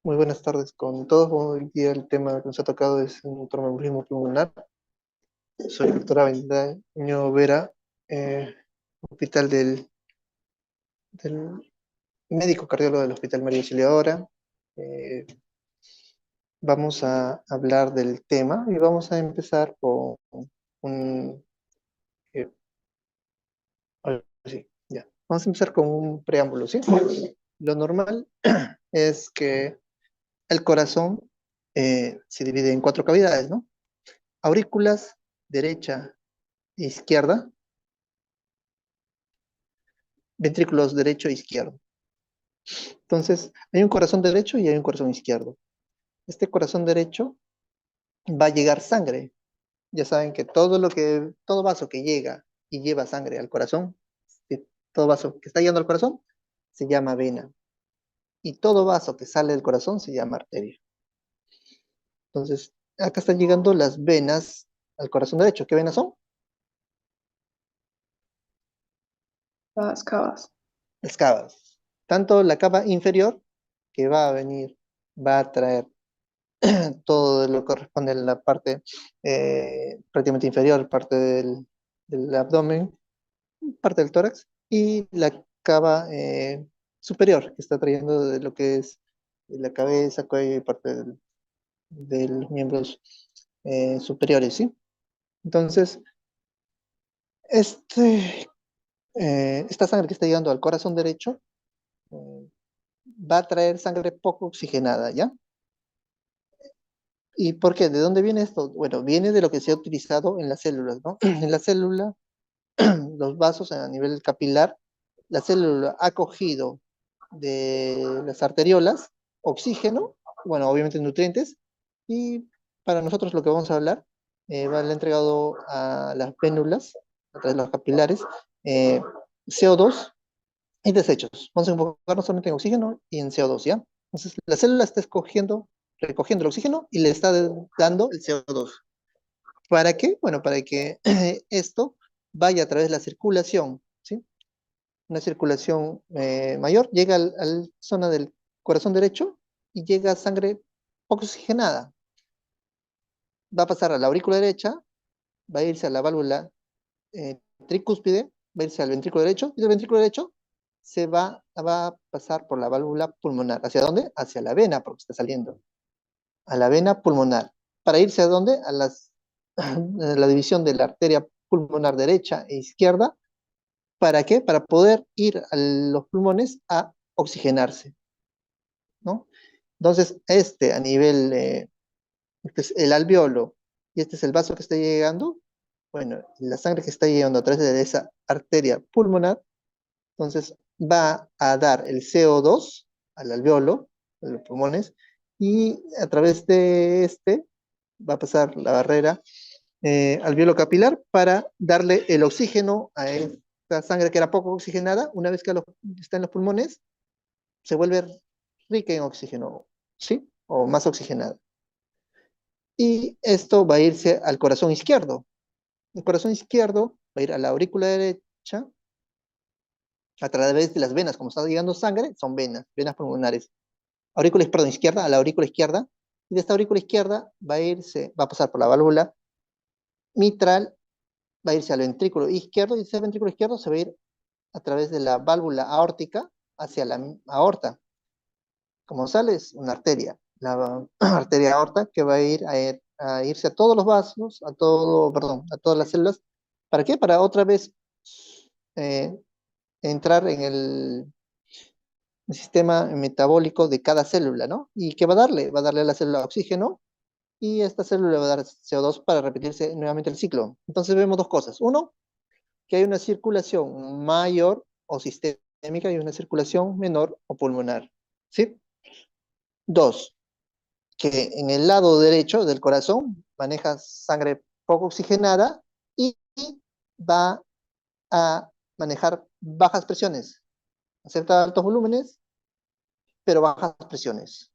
Muy buenas tardes con todos. Hoy día el tema que nos ha tocado es un tromboembolismo pulmonar. Soy el doctor Avendaño Vera, hospital del médico cardiólogo del Hospital María Auxiliadora. Eh, Vamos a hablar del tema y vamos a empezar con un... eh, sí, ya. Vamos a empezar con un preámbulo, ¿sí? Lo normal es que el corazón se divide en cuatro cavidades, ¿no? Aurículas, derecha e izquierda, ventrículos derecho e izquierdo. Entonces, hay un corazón derecho y hay un corazón izquierdo. Este corazón derecho va a llegar sangre. Ya saben que todo vaso que llega y lleva sangre al corazón, todo vaso que está llegando al corazón, se llama vena. Y todo vaso que sale del corazón se llama arteria. Entonces, acá están llegando las venas al corazón derecho. ¿Qué venas son? Las cavas. Las cavas. Tanto la cava inferior, que va a venir, va a traer todo lo que corresponde a la parte prácticamente inferior, parte del abdomen, parte del tórax, y la cava superior, que está trayendo de lo que es la cabeza, cuello y parte de los miembros superiores, ¿sí? Entonces, esta sangre que está llegando al corazón derecho eh, va a traer sangre poco oxigenada, ¿ya? ¿Y por qué? ¿De dónde viene esto? Bueno, viene de lo que se ha utilizado en las células, ¿no? En la célula, los vasos a nivel capilar, la célula ha cogido de las arteriolas oxígeno, bueno, obviamente nutrientes, y para nosotros lo que vamos a hablar, va le ha entregado a las vénulas, a través de los capilares, eh, CO2 y desechos. Vamos a enfocarnos solamente en oxígeno y en CO2, ¿ya? Entonces, la célula está recogiendo el oxígeno y le está dando el CO2. ¿Para qué? Bueno, para que esto vaya a través de la circulación, ¿sí? Una circulación mayor, llega al zona del corazón derecho y llega sangre poco oxigenada. Va a pasar a la aurícula derecha, va a irse a la válvula tricúspide, va a irse al ventrículo derecho, y del ventrículo derecho va a pasar por la válvula pulmonar. ¿Hacia dónde? Hacia la vena, porque está saliendo. A la vena pulmonar. ¿Para irse a dónde? A la división de la arteria pulmonar derecha e izquierda. ¿Para qué? Para poder ir a los pulmones a oxigenarse, ¿no? Entonces, a nivel, este es el alveolo y este es el vaso que está llegando, bueno, la sangre que está llegando a través de esa arteria pulmonar, entonces va a dar el CO2 al alveolo, a los pulmones, y a través de va a pasar la barrera alveolo capilar para darle el oxígeno a esta sangre que era poco oxigenada. Una vez que está en los pulmones, se vuelve rica en oxígeno, ¿sí? O más oxigenada. Y esto va a irse al corazón izquierdo. El corazón izquierdo va a ir a la aurícula derecha a través de las venas. Como está llegando sangre, son venas, venas pulmonares. Perdón, izquierda, a la aurícula izquierda. Y de esta aurícula izquierda va a pasar por la válvula mitral, va a irse al ventrículo izquierdo y ese ventrículo izquierdo se va a ir a través de la válvula aórtica hacia la aorta. Como sale, es una arteria, la arteria aorta que va a irse a todos los vasos, perdón, a todas las células. ¿Para qué? Para otra vez eh, entrar en el sistema metabólico de cada célula, ¿no? ¿Y qué va a darle? Va a darle a la célula oxígeno y esta célula va a dar CO2 para repetirse nuevamente el ciclo. Entonces vemos dos cosas. Uno, que hay una circulación mayor o sistémica y una circulación menor o pulmonar. ¿Sí? Dos, que en el lado derecho del corazón maneja sangre poco oxigenada y va a manejar bajas presiones. Acepta altos volúmenes, pero bajas presiones.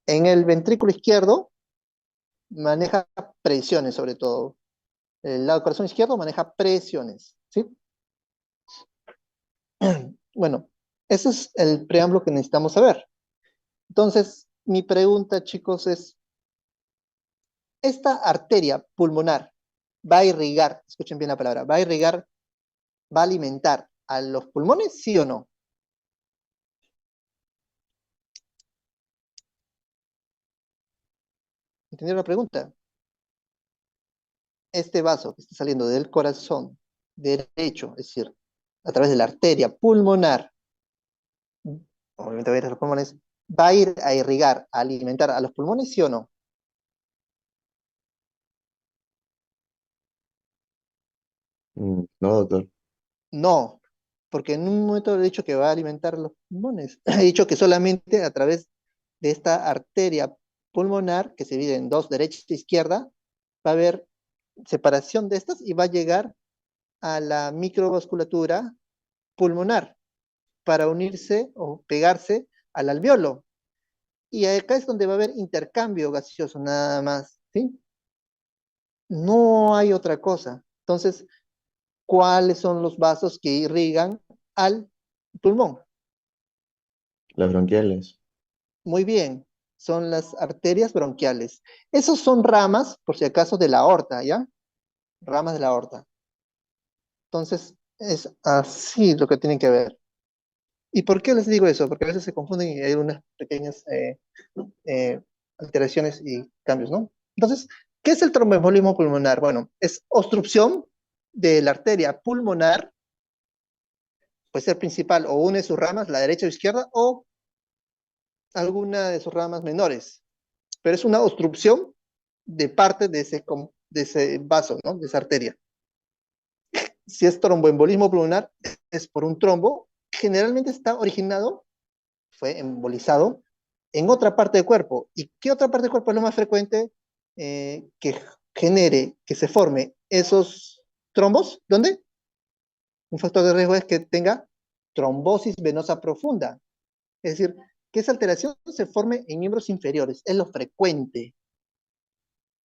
En el ventrículo izquierdo maneja presiones sobre todo. El lado del corazón izquierdo maneja presiones. ¿Sí? Bueno, ese es el preámbulo que necesitamos saber. Entonces, mi pregunta, chicos, es, ¿esta arteria pulmonar va a irrigar, escuchen bien la palabra, va a irrigar, va a alimentar a los pulmones, sí o no? ¿Entendieron la pregunta? Este vaso que está saliendo del corazón derecho, es decir, a través de la arteria pulmonar, obviamente va a ir a los pulmones, ¿va a ir a irrigar, a alimentar a los pulmones, sí o no? No, doctor. No, porque en un momento he dicho que va a alimentar los pulmones. He dicho que solamente a través de esta arteria pulmonar, que se divide en dos, derecha e izquierda, va a haber separación de estas y va a llegar a la microvasculatura pulmonar para unirse o pegarse al alveolo. Y acá es donde va a haber intercambio gaseoso, nada más, ¿sí? No hay otra cosa. Entonces, ¿cuáles son los vasos que irrigan al pulmón? Las bronquiales. Muy bien, son las arterias bronquiales. Esos son ramas, por si acaso, de la aorta, ¿ya? Ramas de la aorta. Entonces, es así lo que tienen que ver. ¿Y por qué les digo eso? Porque a veces se confunden y hay unas pequeñas eh, alteraciones y cambios, ¿no? Entonces, ¿qué es el tromboembolismo pulmonar? Bueno, es obstrucción de la arteria pulmonar, puede ser principal o una de sus ramas, la derecha o izquierda, o alguna de sus ramas menores. Pero es una obstrucción de parte de ese vaso, ¿no? De esa arteria. Si es tromboembolismo pulmonar, es por un trombo, generalmente está originado, fue embolizado, en otra parte del cuerpo. ¿Y qué otra parte del cuerpo es lo más frecuente que genere, que se forme esos trombos? ¿Dónde? Un factor de riesgo es que tenga trombosis venosa profunda. Es decir, que esa alteración se forme en miembros inferiores. Es lo frecuente.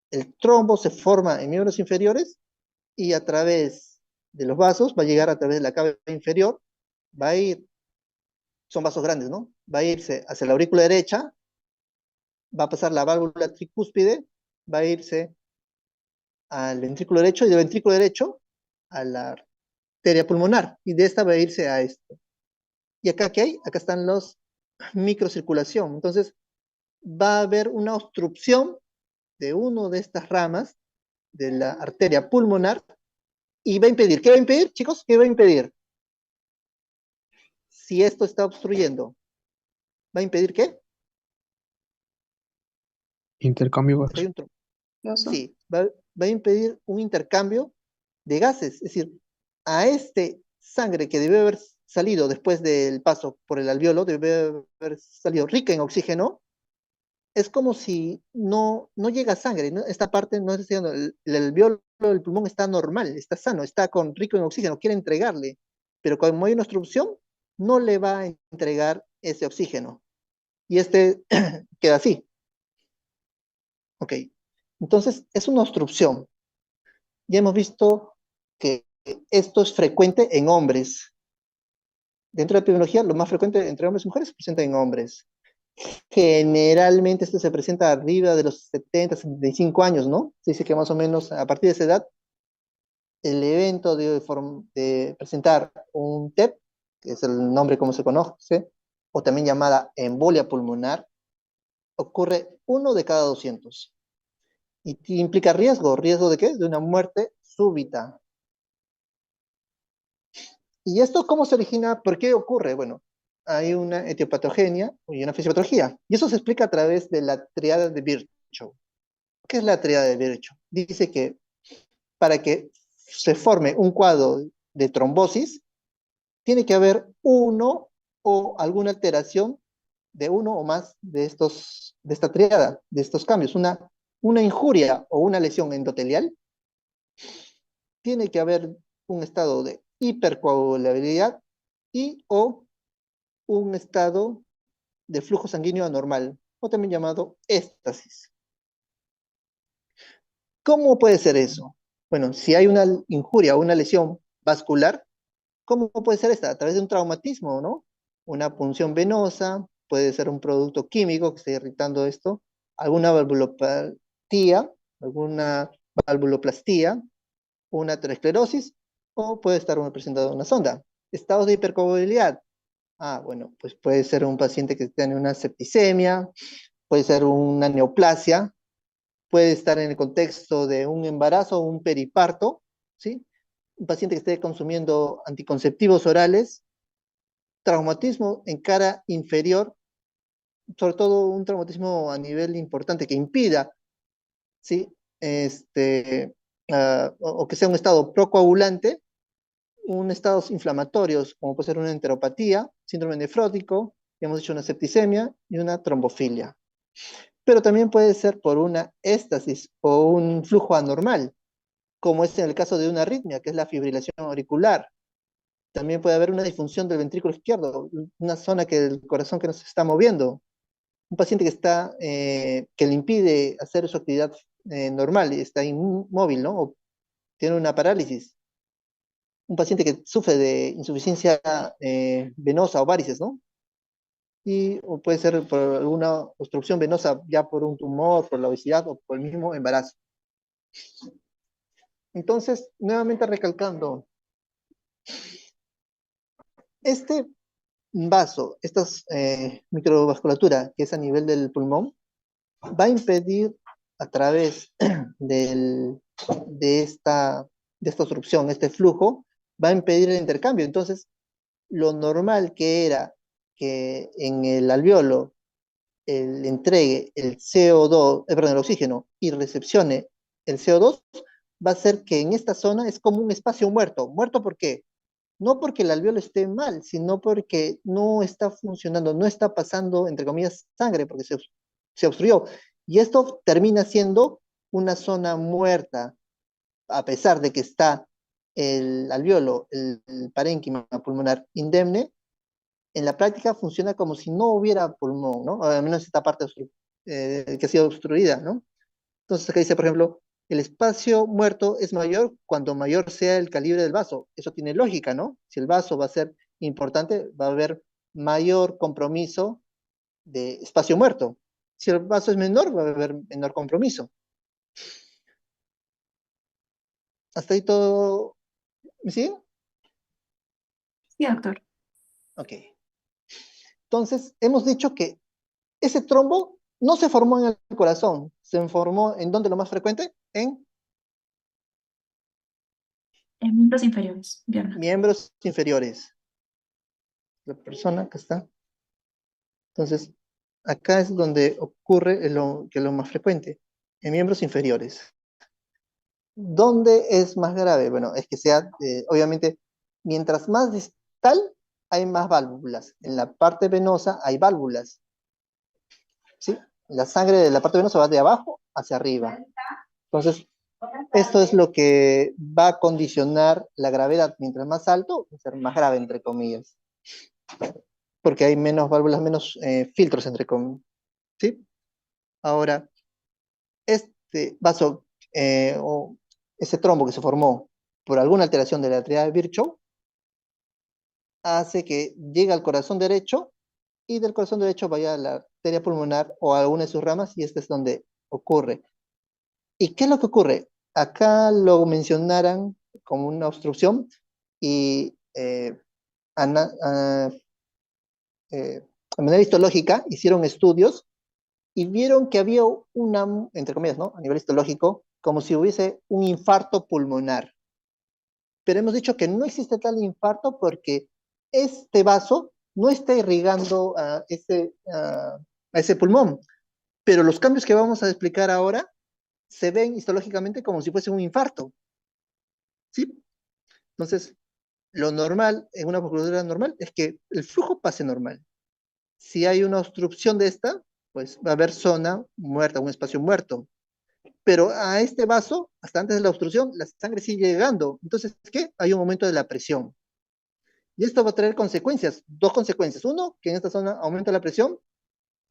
El trombo se forma en miembros inferiores y a través de los vasos va a llegar a través de la cava inferior, va a ir, son vasos grandes, ¿no? Va a irse hacia la aurícula derecha, va a pasar la válvula tricúspide, va a irse al ventrículo derecho y del ventrículo derecho a la arteria pulmonar y de esta va a irse a esto. ¿Y acá qué hay? Acá están los microcirculación. Entonces va a haber una obstrucción de una de estas ramas de la arteria pulmonar y va a impedir. ¿Qué va a impedir, chicos? ¿Qué va a impedir? Si esto está obstruyendo, ¿va a impedir qué? Intercambio Si hay un gaseoso. sí, va a impedir un intercambio de gases. Es decir, a este sangre que debe haber salido después del paso por el alveolo, debe haber salido rica en oxígeno, es como si no llega sangre, ¿no? Esta parte no está diciendo, el alveolo del pulmón está normal, está sano, está con rico en oxígeno, quiere entregarle, pero como hay una obstrucción, no le va a entregar ese oxígeno. Y este queda así. Ok. Entonces, es una obstrucción. Ya hemos visto que esto es frecuente en hombres. Dentro de la epidemiología, lo más frecuente entre hombres y mujeres se presenta en hombres. Generalmente esto se presenta arriba de los 70, 75 años, ¿no? Se dice que más o menos a partir de esa edad, el evento de presentar un TEP, que es el nombre como se conoce, o también llamada embolia pulmonar, ocurre 1 de cada 200. ¿Y implica riesgo? ¿Riesgo de qué? De una muerte súbita. ¿Y esto cómo se origina? ¿Por qué ocurre? Bueno, hay una etiopatogenia y una fisiopatología. Y eso se explica a través de la triada de Virchow. ¿Qué es la triada de Virchow? Dice que para que se forme un cuadro de trombosis, tiene que haber uno o alguna alteración de uno o más de esta triada, de estos cambios. Una injuria o una lesión endotelial, tiene que haber un estado de hipercoagulabilidad y o un estado de flujo sanguíneo anormal, o también llamado éstasis. ¿Cómo puede ser eso? Bueno, si hay una injuria o una lesión vascular, ¿cómo puede ser esta? A través de un traumatismo, ¿no? Una punción venosa, puede ser un producto químico que esté irritando esto, alguna valvulopatía, alguna valvuloplastía, una aterosclerosis, o puede estar presentado una sonda. Estados de hipercoagulabilidad. Bueno, pues puede ser un paciente que tiene una septicemia, puede ser una neoplasia, puede estar en el contexto de un embarazo o un periparto, ¿sí? Un paciente que esté consumiendo anticonceptivos orales, traumatismo en cara inferior, sobre todo un traumatismo a nivel importante que impida, ¿sí? O que sea un estado procoagulante, un estados inflamatorios, como puede ser una enteropatía, síndrome nefrótico, ya hemos dicho una septicemia y una trombofilia. Pero también puede ser por una éstasis o un flujo anormal, como es en el caso de una arritmia, que es la fibrilación auricular. También puede haber una disfunción del ventrículo izquierdo, una zona que el corazón que nos está moviendo. Un paciente que le impide hacer su actividad normal y está inmóvil, ¿no? O tiene una parálisis. Un paciente que sufre de insuficiencia venosa o varices, ¿no? O puede ser por alguna obstrucción venosa, ya por un tumor, por la obesidad o por el mismo embarazo. Entonces, nuevamente recalcando, este vaso, esta microvasculatura que es a nivel del pulmón, va a impedir a través de esta obstrucción, este flujo, va a impedir el intercambio. Entonces, lo normal que era que en el alveolo entregue el CO2, perdón, el oxígeno y recepcione el CO2, va a ser que en esta zona es como un espacio muerto. ¿Muerto por qué? No porque el alveolo esté mal, sino porque no está funcionando, no está pasando, entre comillas, sangre, porque se obstruyó. Y esto termina siendo una zona muerta, a pesar de que está el alveolo, el parénquima pulmonar indemne, en la práctica funciona como si no hubiera pulmón, ¿no? Al menos esta parte que ha sido obstruida, ¿no? Entonces acá dice, por ejemplo, el espacio muerto es mayor cuando mayor sea el calibre del vaso. Eso tiene lógica, ¿no? Si el vaso va a ser importante, va a haber mayor compromiso de espacio muerto. Si el vaso es menor, va a haber menor compromiso. ¿Hasta ahí todo? ¿Me siguen? Sí, doctor. Ok. Entonces, hemos dicho que ese trombo no se formó en el corazón, se formó ¿en dónde lo más frecuente? En En miembros inferiores, pierna. miembros inferiores. La persona que está. Entonces, acá es donde ocurre que es lo más frecuente, en miembros inferiores. ¿Dónde es más grave? Bueno, es que sea, obviamente, mientras más distal, hay más válvulas. En la parte venosa hay válvulas, ¿sí? La sangre de la parte venosa va de abajo hacia arriba. Entonces, esto es lo que va a condicionar la gravedad. Mientras más alto, va a ser más grave, entre comillas. Porque hay menos válvulas, menos filtros, entre comillas. ¿Sí? Ahora, este vaso o ese trombo que se formó por alguna alteración de la arteria de Virchow hace que llegue al corazón derecho y del corazón derecho vaya a la arteria pulmonar o a alguna de sus ramas y este es donde ocurre. ¿Y qué es lo que ocurre? Acá lo mencionaran como una obstrucción y de manera histológica hicieron estudios y vieron que había una, entre comillas, ¿no? A nivel histológico, como si hubiese un infarto pulmonar. Pero hemos dicho que no existe tal infarto porque este vaso no está irrigando a ese pulmón. Pero los cambios que vamos a explicar ahora se ven histológicamente como si fuese un infarto. ¿Sí? Entonces, lo normal en una vasculatura normal es que el flujo pase normal. Si hay una obstrucción de esta, pues va a haber zona muerta, un espacio muerto. Pero a este vaso, hasta antes de la obstrucción, la sangre sigue llegando. Entonces, ¿qué? Hay un aumento de la presión. Y esto va a traer consecuencias, dos consecuencias. Uno, que en esta zona aumenta la presión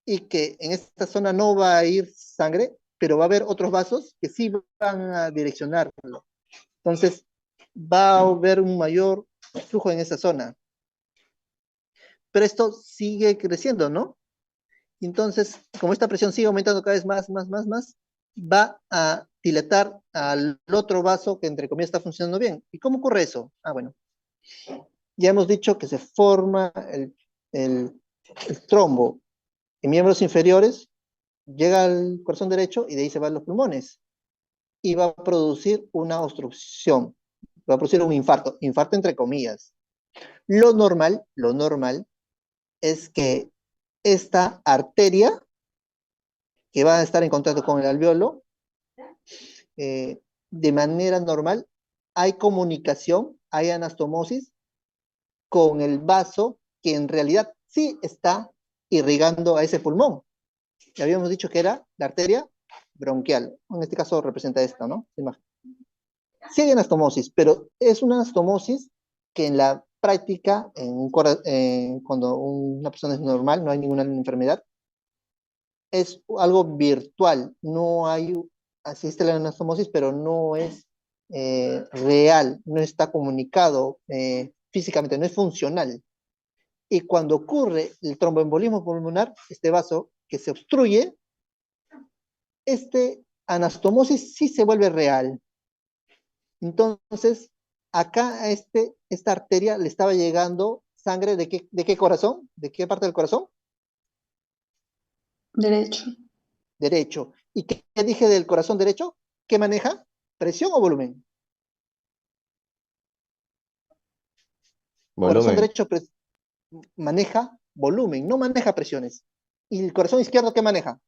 y que en esta zona no va a ir sangre, pero va a haber otros vasos que sí van a direccionarlo. Entonces, va a haber un mayor flujo en esa zona. Pero esto sigue creciendo, ¿no? Entonces, como esta presión sigue aumentando cada vez más, va a dilatar al otro vaso que entre comillas está funcionando bien. ¿Y cómo ocurre eso? Ah, bueno, ya hemos dicho que se forma el trombo en miembros inferiores, llega al corazón derecho y de ahí se van los pulmones. Y va a producir una obstrucción, va a producir un infarto entre comillas. Lo normal es que esta arteria que va a estar en contacto con el alveolo, de manera normal, hay comunicación, hay anastomosis con el vaso que en realidad sí está irrigando a ese pulmón. Ya habíamos dicho que era la arteria bronquial. En este caso representa esta, ¿no? Sí hay anastomosis, pero es una anastomosis que en la práctica, cuando una persona es normal, no hay ninguna enfermedad, es algo virtual, no hay, asiste la anastomosis, pero no es real, no está comunicado físicamente, no es funcional. Y cuando ocurre el tromboembolismo pulmonar, este vaso que se obstruye, este anastomosis sí se vuelve real. Entonces, acá a esta arteria le estaba llegando sangre de qué corazón, de qué parte del corazón, Derecho. derecho. ¿Y qué dije del corazón derecho? ¿Qué maneja? ¿Presión o volumen? Corazón Volumen. derecho maneja volumen, no maneja presiones. ¿Y el corazón izquierdo qué maneja?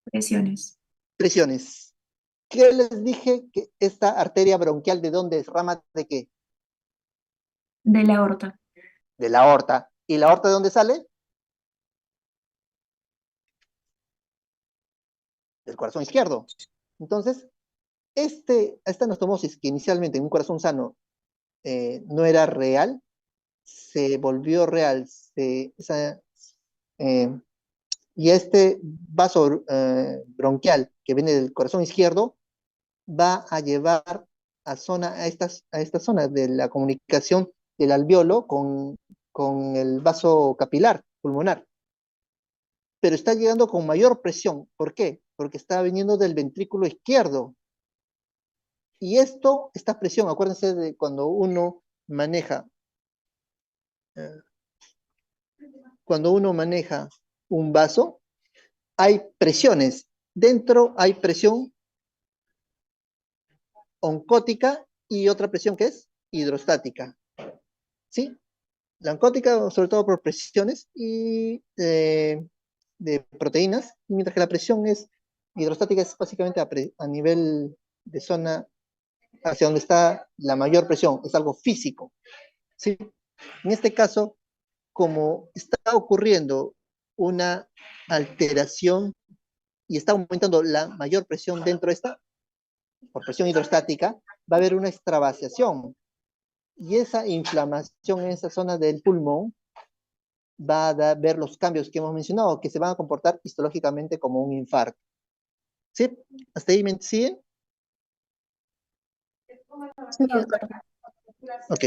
Presiones. Presiones. ¿Qué les dije que esta arteria bronquial de dónde es? ¿Rama de qué? De la aorta. De la aorta. ¿Y la aorta de dónde sale? Del corazón izquierdo. Entonces, esta anastomosis que inicialmente en un corazón sano no era real, se volvió real. Eh, y este vaso bronquial que viene del corazón izquierdo va a llevar a esta zona de la comunicación del alveolo con el vaso capilar pulmonar. Pero está llegando con mayor presión. ¿Por qué? Porque está viniendo del ventrículo izquierdo. Y esta presión, acuérdense de cuando uno maneja, eh, un vaso, hay presiones. Dentro hay presión oncótica y otra presión que es hidrostática. ¿Sí? La oncótica, sobre todo por presiones y de proteínas, mientras que la presión hidrostática es básicamente a nivel de zona hacia donde está la mayor presión, es algo físico. ¿Sí? En este caso, como está ocurriendo una alteración y está aumentando la mayor presión dentro de esta, por presión hidrostática, va a haber una extravasación. Y esa inflamación en esa zona del pulmón va a ver los cambios que hemos mencionado, que se van a comportar histológicamente como un infarto. ¿Sí? ¿Hasta ahí me siguen? Sí, doctor. Ok.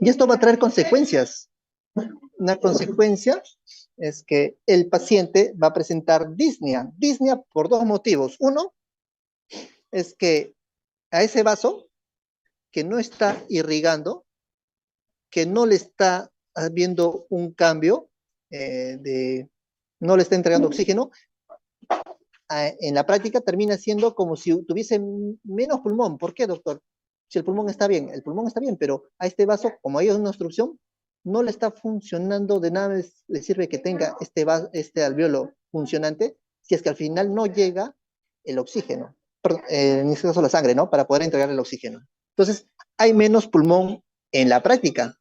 Y esto va a traer consecuencias. Una consecuencia es que el paciente va a presentar disnea. Disnea por dos motivos. Uno es que a ese vaso que no está irrigando, que no le está habiendo un cambio, no le está entregando oxígeno, en la práctica termina siendo como si tuviese menos pulmón. ¿Por qué, doctor? Si el pulmón está bien, pero a este vaso, como hay una obstrucción, no le está funcionando, de nada le sirve que tenga este alveolo funcionante, si es que al final no llega el oxígeno, perdón, en este caso la sangre, ¿no? Para poder entregar el oxígeno. Entonces, hay menos pulmón en la práctica.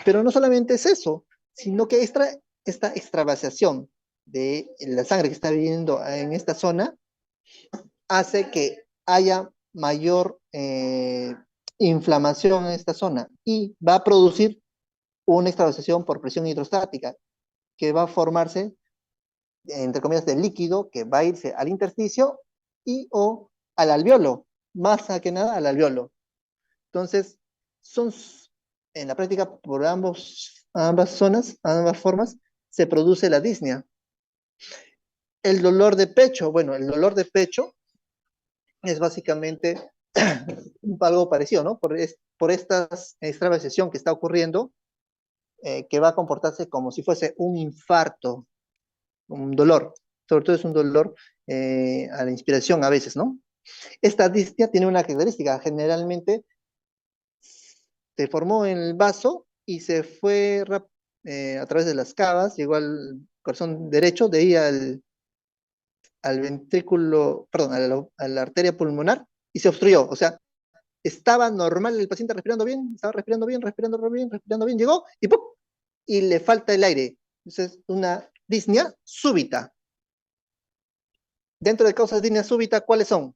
Pero no solamente es eso, sino que esta extravasación de la sangre que está viviendo en esta zona hace que haya mayor inflamación en esta zona y va a producir una extravasación por presión hidrostática que va a formarse, entre comillas, de líquido que va a irse al intersticio y o al alveolo, más que nada al alveolo. Entonces, son en la práctica por a ambas zonas, a ambas formas, se produce la disnea. El dolor de pecho, bueno, el dolor de pecho es básicamente algo parecido, ¿no? Por esta extravasiación que está ocurriendo, que va a comportarse como si fuese un infarto, un dolor, sobre todo es un dolor a la inspiración a veces, ¿no? Esta disnea tiene una característica, generalmente se formó en el vaso y se fue a través de las cavas, llegó al corazón derecho, de ahí al ventrículo, perdón, a la arteria pulmonar y se obstruyó. O sea, estaba normal el paciente respirando bien, estaba respirando bien, llegó y ¡pum! Y le falta el aire. Entonces, una disnea súbita. Dentro de causas de disnea súbita, ¿cuáles son?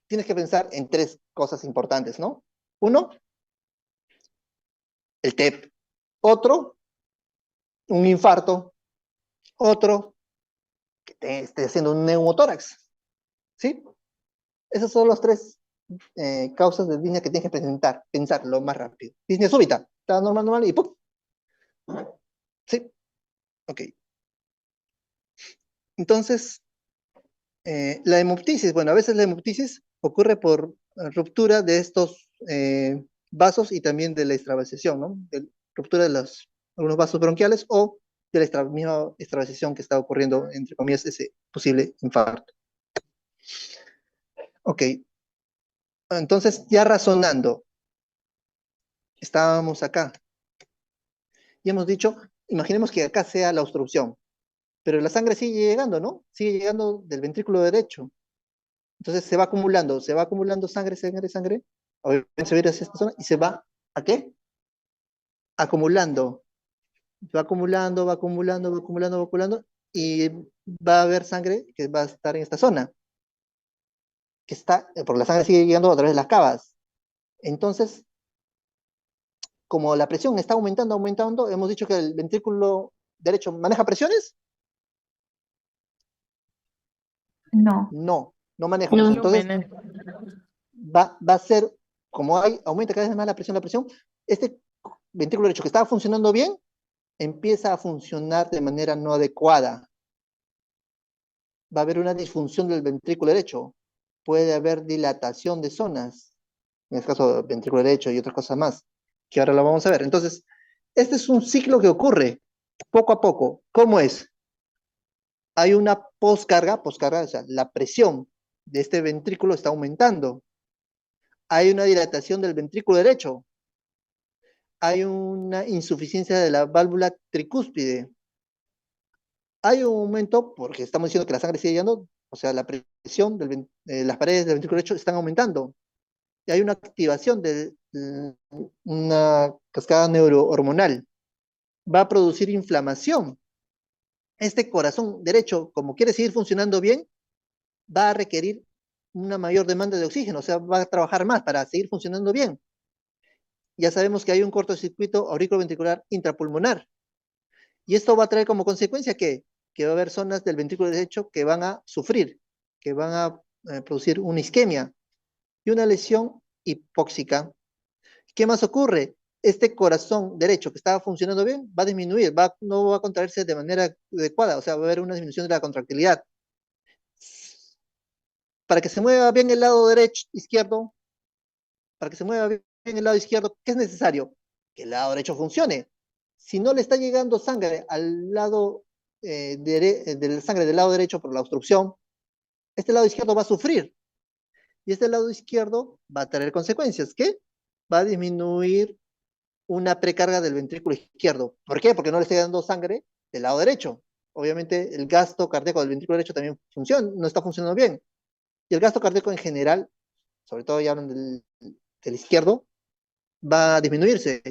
Tienes que pensar en tres cosas importantes, ¿no? Uno, el TEP. Otro, un infarto. Otro, que te esté haciendo un neumotórax. ¿Sí? Esas son las tres causas de disnea que tienes que pensar lo más rápido. Disnea súbita. Está normal y ¡pum! Sí, ok. Entonces, la hemoptisis, bueno, a veces la hemoptisis ocurre por ruptura de estos vasos y también de la extravasación, ¿no? Ruptura de algunos vasos bronquiales o de la misma extravasación que está ocurriendo, entre comillas, ese posible infarto. Ok, entonces ya razonando, estábamos acá y hemos dicho, imaginemos que acá sea la obstrucción, pero la sangre sigue llegando, ¿no? Sigue llegando del ventrículo derecho. Entonces se va acumulando sangre, obviamente se va a ir hacia esta zona y se va, ¿a qué? Acumulando, va acumulando, y va a haber sangre que va a estar en esta zona, que está, porque la sangre sigue llegando a través de las cavas. Entonces, como la presión está aumentando, hemos dicho que el ventrículo derecho maneja presiones. No. No maneja No. presiones. Entonces, va a ser, como aumenta cada vez más la presión, este ventrículo derecho que estaba funcionando bien, empieza a funcionar de manera no adecuada. Va a haber una disfunción del ventrículo derecho. Puede haber dilatación de zonas, en este caso ventrículo derecho y otras cosas más, que ahora lo vamos a ver. Entonces, este es un ciclo que ocurre poco a poco. ¿Cómo es? Hay una poscarga, o sea, la presión de este ventrículo está aumentando. Hay una dilatación del ventrículo derecho. Hay una insuficiencia de la válvula tricúspide. Hay un aumento, porque estamos diciendo que la sangre sigue llegando, o sea, la presión de las paredes del ventrículo derecho están aumentando. Y hay una activación de una cascada neurohormonal. Va a producir inflamación. Este corazón derecho, como quiere seguir funcionando bien, va a requerir una mayor demanda de oxígeno, o sea, va a trabajar más para seguir funcionando bien. Ya sabemos que hay un cortocircuito auriculoventricular intrapulmonar. Y esto va a traer como consecuencia que va a haber zonas del ventrículo derecho que van a sufrir, que van a producir una isquemia y una lesión hipóxica. ¿Qué más ocurre? Este corazón derecho que estaba funcionando bien va a disminuir, no va a contraerse de manera adecuada, o sea, va a haber una disminución de la contractilidad. Para que se mueva bien el lado derecho, izquierdo, para que se mueva bien el lado izquierdo, ¿qué es necesario? Que el lado derecho funcione. Si no le está llegando sangre al lado de la sangre del lado derecho por la obstrucción, este lado izquierdo va a sufrir. Y este lado izquierdo va a tener consecuencias. ¿Qué? Va a disminuir una precarga del ventrículo izquierdo. ¿Por qué? Porque no le está dando sangre del lado derecho. Obviamente el gasto cardíaco del ventrículo derecho también no está funcionando bien. Y el gasto cardíaco en general, sobre todo ya hablan del izquierdo, va a disminuirse.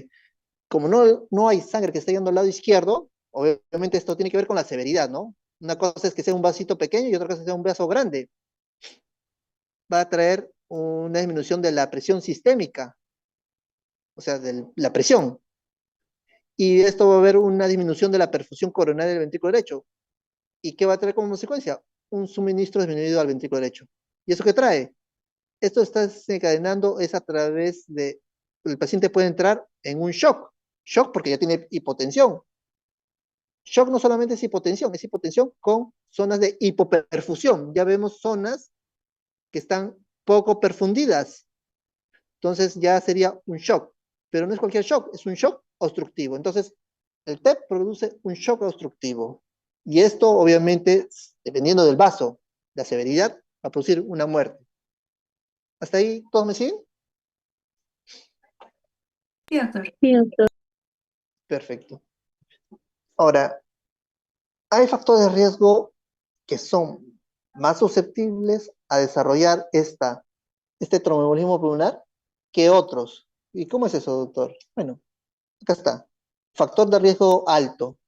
Como no hay sangre que esté yendo al lado izquierdo, obviamente esto tiene que ver con la severidad, ¿no? Una cosa es que sea un vasito pequeño y otra cosa es que sea un vaso grande. Va a traer una disminución de la presión sistémica, o sea, de la presión. Y esto va a haber una disminución de la perfusión coronaria del ventrículo derecho. ¿Y qué va a traer como consecuencia? Un suministro disminuido al ventrículo derecho. ¿Y eso qué trae? Esto está desencadenando es a través de, el paciente puede entrar en un shock. Shock porque ya tiene hipotensión. Shock no solamente es hipotensión con zonas de hipoperfusión. Ya vemos zonas que están poco perfundidas. Entonces ya sería un shock. Pero no es cualquier shock, es un shock obstructivo. Entonces, el TEP produce un shock obstructivo. Y esto, obviamente, dependiendo del vaso, la severidad, va a producir una muerte. ¿Hasta ahí todos me siguen? Sí, doctor. Perfecto. Ahora, hay factores de riesgo que son más susceptibles a desarrollar este tromboembolismo pulmonar que otros. ¿Y cómo es eso, doctor? Bueno, acá está. Factor de riesgo alto.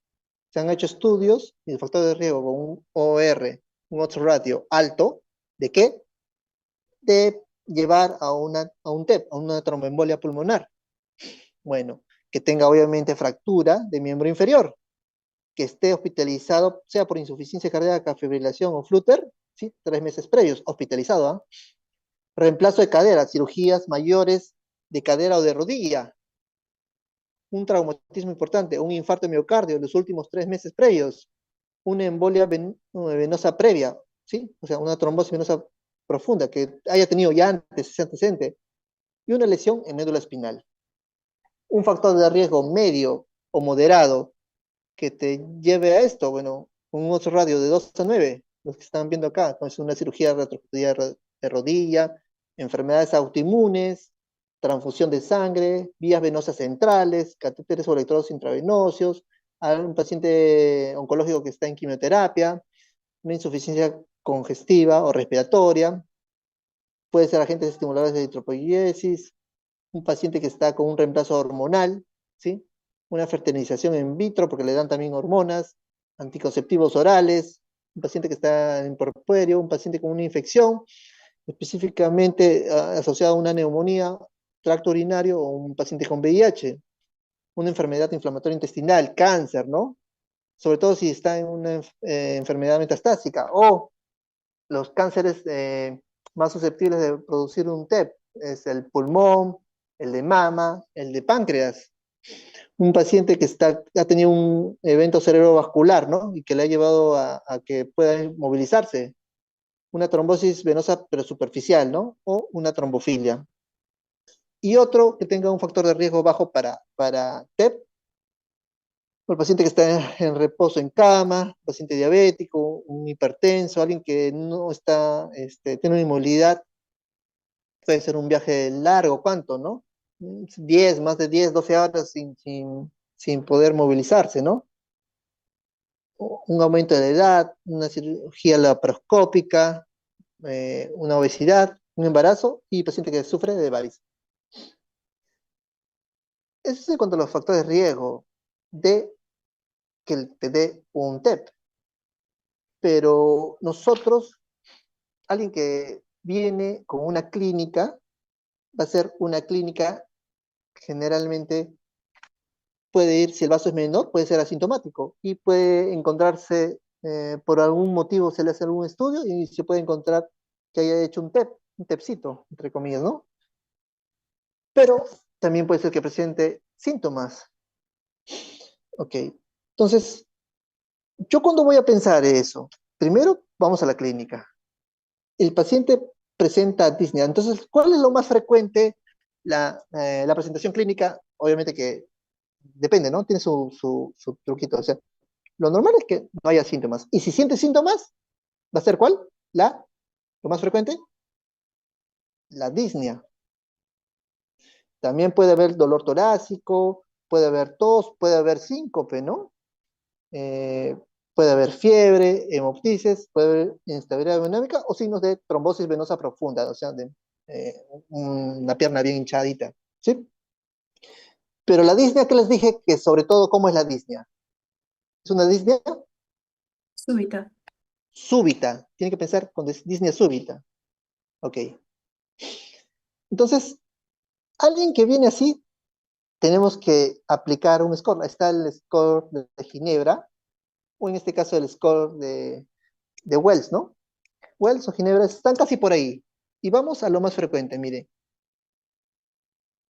Se han hecho estudios y el factor de riesgo con un OR, un odds ratio alto, ¿de qué? De llevar a un TEP, a una tromboembolia pulmonar. Bueno, que tenga obviamente fractura de miembro inferior, que esté hospitalizado, sea por insuficiencia cardíaca, fibrilación o flúter, ¿sí? 3 meses previos, hospitalizado, ¿ah? Reemplazo de cadera, cirugías mayores de cadera o de rodilla, un traumatismo importante, un infarto de miocardio en los últimos 3 meses previos, una embolia venosa previa, ¿sí? O sea, una trombosis venosa profunda que haya tenido ya antes ese antecedente, y una lesión en médula espinal. Un factor de riesgo medio o moderado que te lleve a esto, bueno, un otro radio de 2 a 9, los que están viendo acá, entonces una cirugía de rodilla, enfermedades autoinmunes, transfusión de sangre, vías venosas centrales, catéteres o electrodos intravenosos, a un paciente oncológico que está en quimioterapia, una insuficiencia congestiva o respiratoria, puede ser agentes estimuladores de eritropoiesis, un paciente que está con un reemplazo hormonal, ¿sí? Una fertilización in vitro porque le dan también hormonas, anticonceptivos orales, un paciente que está en puerperio, un paciente con una infección, específicamente asociada a una neumonía, tracto urinario o un paciente con VIH, una enfermedad inflamatoria intestinal, cáncer, ¿no? Sobre todo si está en una enfermedad metastásica, o los cánceres más susceptibles de producir un TEP, es el pulmón, el de mama, el de páncreas. Un paciente que ha tenido un evento cerebrovascular, ¿no? Y que le ha llevado a que pueda movilizarse. Una trombosis venosa pero superficial, ¿no? O una trombofilia. Y otro que tenga un factor de riesgo bajo para TEP, o el paciente que está en reposo en cama, paciente diabético, un hipertenso, alguien que no está, tiene una inmovilidad, puede ser un viaje largo, ¿cuánto, no? 10, más de 10, 12 horas sin poder movilizarse, ¿no? Un aumento de la edad, una cirugía laparoscópica, una obesidad, un embarazo y paciente que sufre de varices. Eso es en cuanto a los factores de riesgo de que te dé un TEP. Pero nosotros, alguien que viene con una clínica, va a ser una clínica generalmente puede ir, si el vaso es menor, puede ser asintomático y puede encontrarse, por algún motivo se le hace algún estudio y se puede encontrar que haya hecho un TEP, un TEPcito, entre comillas, ¿no? Pero también puede ser que presente síntomas. Ok, entonces, ¿yo cuándo voy a pensar eso? Primero, vamos a la clínica. El paciente presenta disnea. Entonces, ¿cuál es lo más frecuente? La presentación clínica, obviamente que depende, ¿no? Tiene su truquito. O sea, lo normal es que no haya síntomas. Y si siente síntomas, ¿va a ser cuál? Lo más frecuente, la disnea. También puede haber dolor torácico, puede haber tos, puede haber síncope, ¿no? Eh, puede haber fiebre, hemoptisis, puede haber inestabilidad hemodinámica o signos de trombosis venosa profunda, o sea, de una pierna bien hinchadita, ¿sí? Pero la disnea, que les dije que sobre todo, ¿cómo es la disnea? Es una disnea Súbita. súbita, tiene que pensar con disnea súbita, ok. Entonces, alguien que viene así, tenemos que aplicar un score. Está el score de Ginebra, o en este caso el score de Wells, ¿no? Wells o Ginebra están casi por ahí. Y vamos a lo más frecuente, mire.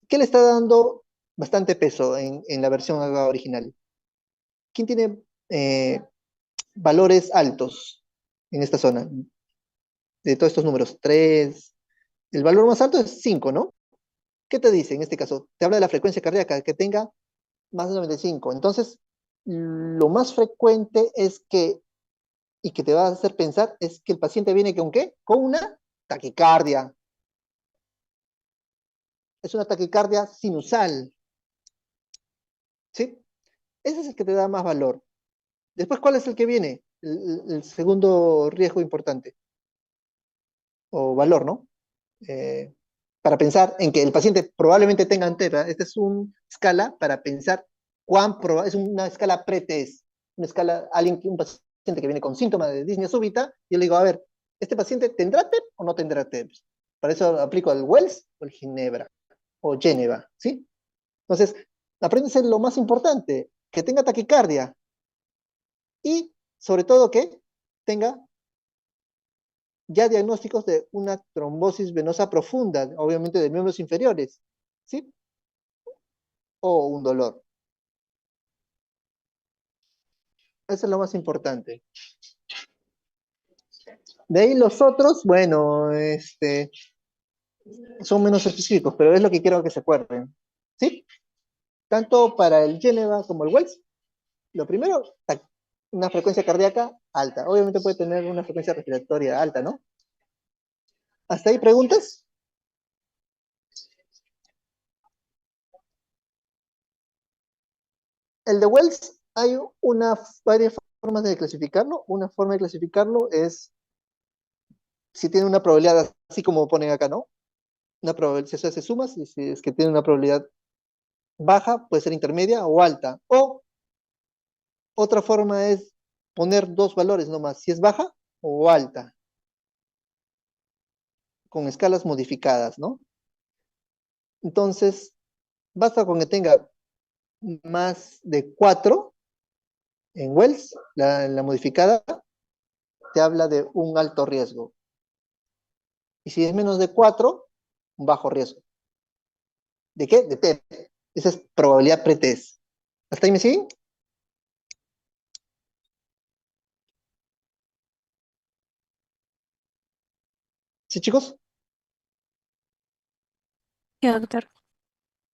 ¿Qué le está dando bastante peso en la versión original. ¿Quién tiene valores altos en esta zona? De todos estos números, 3. El valor más alto es 5, ¿no? ¿Qué te dice en este caso? Te habla de la frecuencia cardíaca, que tenga más de 95. Entonces, lo más frecuente es que, y que te va a hacer pensar, es que el paciente viene con ¿qué? Con una taquicardia. Es una taquicardia sinusal, ¿sí? Ese es el que te da más valor. Después, ¿cuál es el que viene? El segundo riesgo importante, o valor, ¿no? Eh, para pensar en que el paciente probablemente tenga antera. Esta es una escala para pensar es una escala pre-test, una escala, un paciente que viene con síntomas de disnea súbita, yo le digo, a ver, ¿este paciente tendrá TEP o no tendrá TEP? Para eso aplico el Wells o el Ginebra, o Geneva, ¿sí? Entonces, apréndese lo más importante, que tenga taquicardia, y sobre todo que tenga ya diagnósticos de una trombosis venosa profunda, obviamente de miembros inferiores, ¿sí? O un dolor. Eso es lo más importante. De ahí los otros, bueno, son menos específicos, pero es lo que quiero que se acuerden, ¿sí? Tanto para el Geneva como el Wells, lo primero, una frecuencia cardíaca alta. Obviamente puede tener una frecuencia respiratoria alta, ¿no? ¿Hasta ahí preguntas? El de Wells hay varias formas de clasificarlo. Una forma de clasificarlo es si tiene una probabilidad, así como ponen acá, ¿no? Una probabilidad, si se hace sumas, y si es que tiene una probabilidad baja, puede ser intermedia o alta. O otra forma es poner dos valores nomás, si es baja o alta, con escalas modificadas, ¿no? Entonces, basta con que tenga más de 4 en Wells, la modificada, te habla de un alto riesgo. Y si es menos de 4, un bajo riesgo. ¿De qué? De TEP. Esa es probabilidad pretest. ¿Hasta ahí me siguen? ¿Sí, chicos? Sí, doctor.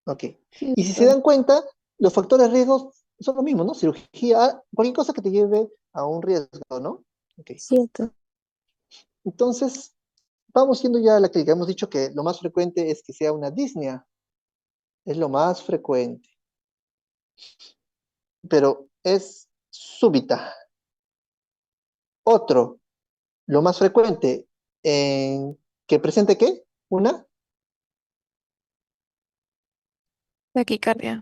Ok. Sí, Y si se doctor. dan cuenta, los factores de riesgo son los mismos, ¿no? Cirugía, cualquier cosa que te lleve a un riesgo, ¿no? Ok. Cierto. Entonces, vamos yendo ya a la clínica. Hemos dicho que lo más frecuente es que sea una disnea. Es lo más frecuente. Pero es súbita. Otro, lo más frecuente, que presente ¿qué? Una Taquicardia.